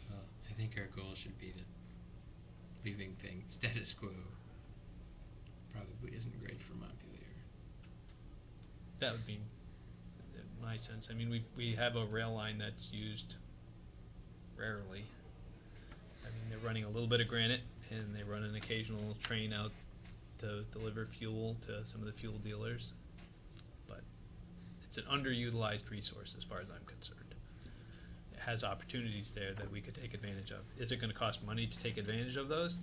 Well, I think our goal should be that leaving things status quo probably isn't great for Montpelier. That would be my sense. I mean, we have a rail line that's used rarely. I mean, they're running a little bit of granite, and they run an occasional train out to deliver fuel to some of the fuel dealers. But it's an underutilized resource as far as I'm concerned. It has opportunities there that we could take advantage of. Is it gonna cost money to take advantage of those?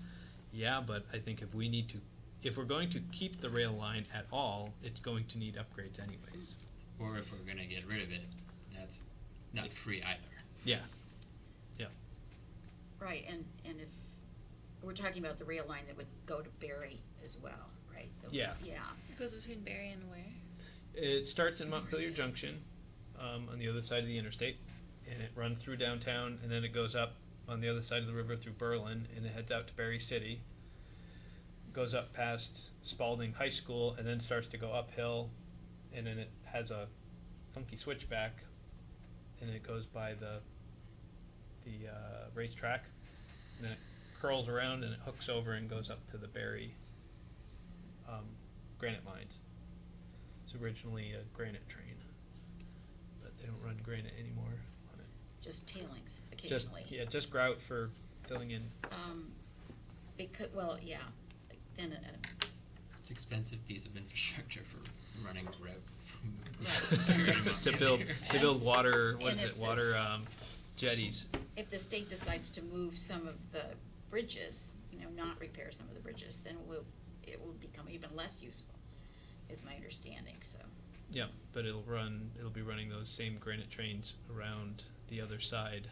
Yeah, but I think if we're going to keep the rail line at all, it's going to need upgrades anyways. Or if we're gonna get rid of it, that's not free either. Yeah, yeah. Right, and if, we're talking about the rail line that would go to Barry as well, right? Yeah. Yeah, It goes between Barry and where? It starts in Montpelier Junction, on the other side of the interstate, and it runs through downtown, and then it goes up on the other side of the river through Berlin, and it heads out to Barry City. Goes up past Spalding High School, and then starts to go uphill, and then it has a funky switchback, and it goes by the racetrack, and then it curls around and it hooks over and goes up to the Berry granite mines. It's originally a granite train, but they don't run granite anymore on it. Just tailings Just, occasionally. yeah, just grout for filling in. Because, well, yeah, then, It's an expensive piece of infrastructure for running a route from Right. to build water, what And is if it, water this- jetties. if the state decides to move some of the bridges, not repair some of the bridges, then it will become even less useful, is my understanding, so. Yeah, but it'll be running those same granite trains around the other side,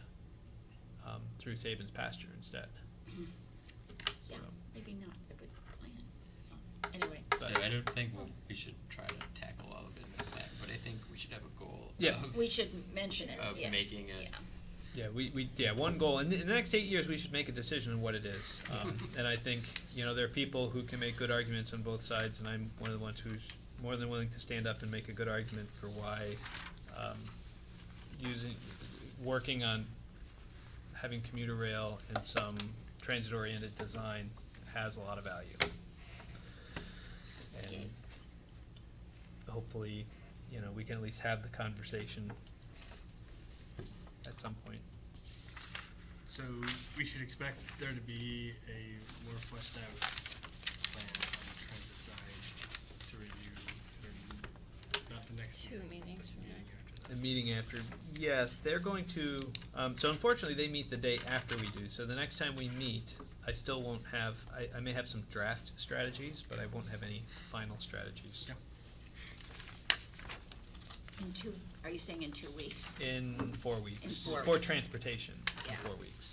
through Sabin's pasture instead. Yeah, So. maybe not a good plan. Anyway, So I don't think we should try to tackle all of it in that, but I think we should have a goal Yeah. of, we should mention it, of yes, making a- yeah. Yeah, one goal, in the next 8 years, we should make a decision on what it is. And I think, there are people who can make good arguments on both sides, and I'm one of the ones who's more than willing to stand up and make a good argument for why, working on having commuter rail and some transit-oriented design has a lot of value. Okay. And hopefully, we can at least have the conversation at some point. So we should expect there to be a more fleshed out plan on the transit side to review, not the next 2 meetings from now. The meeting after, yes, they're going to, so unfortunately, they meet the day after we do, so the next time we meet, I still won't have, I may have some draft strategies, but I won't have any final strategies. Yeah. Are you saying in 2 weeks? In 4 weeks. In 4 For weeks. transportation, in Yeah. 4 weeks.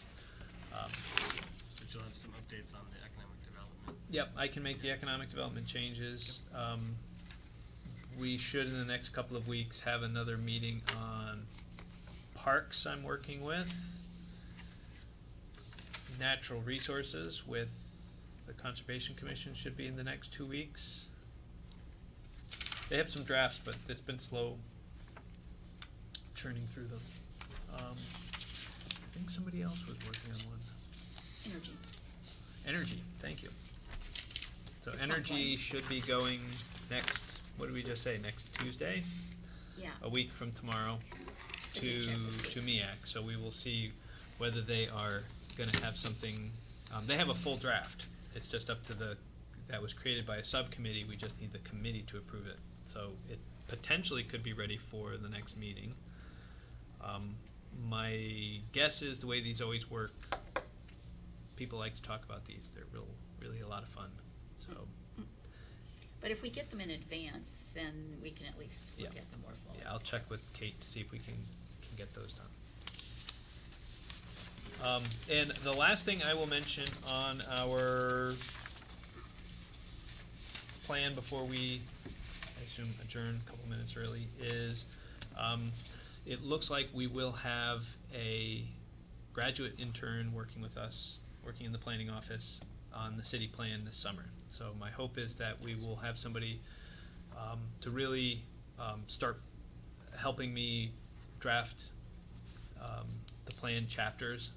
But you'll have some updates on the economic development. Yep, I can make the economic development changes. We should, in the next couple of weeks, have another meeting on parks I'm working with. Natural resources with the Conservation Commission should be in the next 2 weeks. They have some drafts, but it's been slow churning through them. I think somebody else was working on one. Energy. Energy, thank you. So At some energy point. should be going next, what did we just say, next Tuesday? Yeah. A week from tomorrow I to can check with you. MEAC, so we will see whether they are gonna have something, they have a full draft. It's just up to that was created by a subcommittee, we just need the committee to approve it. So it potentially could be ready for the next meeting. My guess is the way these always work, people like to talk about these, they're really a lot of fun, so. But if we get them in advance, then we can at least look Yeah. at them more fully. Yeah, I'll check with Kate to see if we can get those done. And the last thing I will mention on our plan before we, I assume, adjourn a couple minutes early is, it looks like we will have a graduate intern working with us, working in the planning office on the city plan this summer. So my hope is that we will have somebody to really start helping me draft the plan chapters,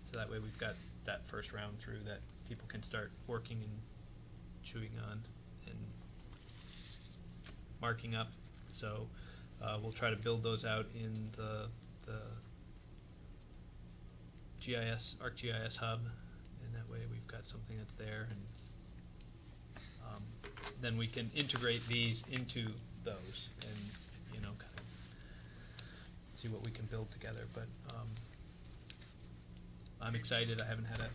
so that way we've got that first round through that people can start working and chewing on and marking up. So we'll try to build those out in the GIS, ArcGIS hub, and that way we've got something that's there, and then we can integrate these into those and, kind of see what we can build together. But I'm excited. I haven't had a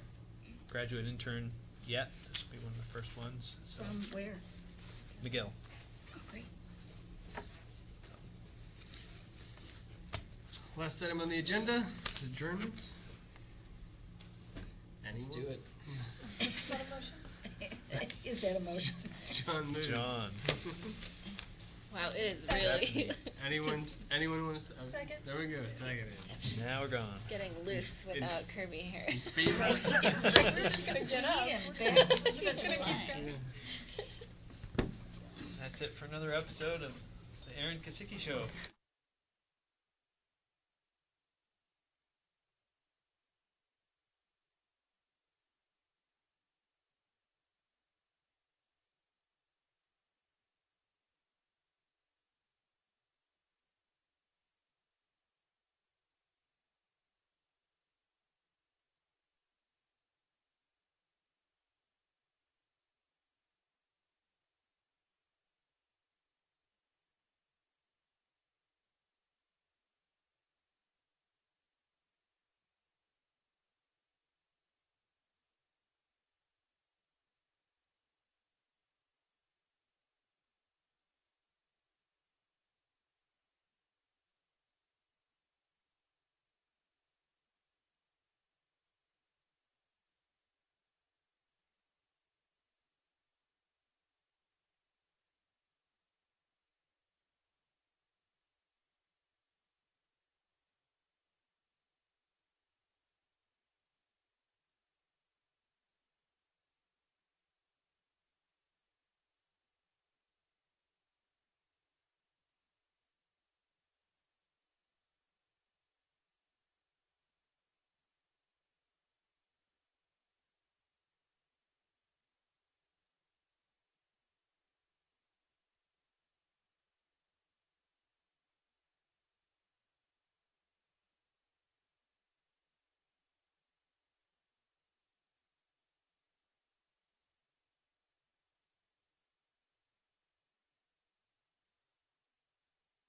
graduate intern yet. This will be one of the first ones. So From where? McGill. Oh, great. Last item on the agenda is adjournment. Let's do it. Is that a motion? Is that a motion? John moves. John. Wow, it is really Anyone want to? Second. There we go. Second. Now we're gone. getting loose without Kirby here. Favor. We're just gonna get up. It's just gonna keep going. That's it for another episode of the Aaron Kasicki Show.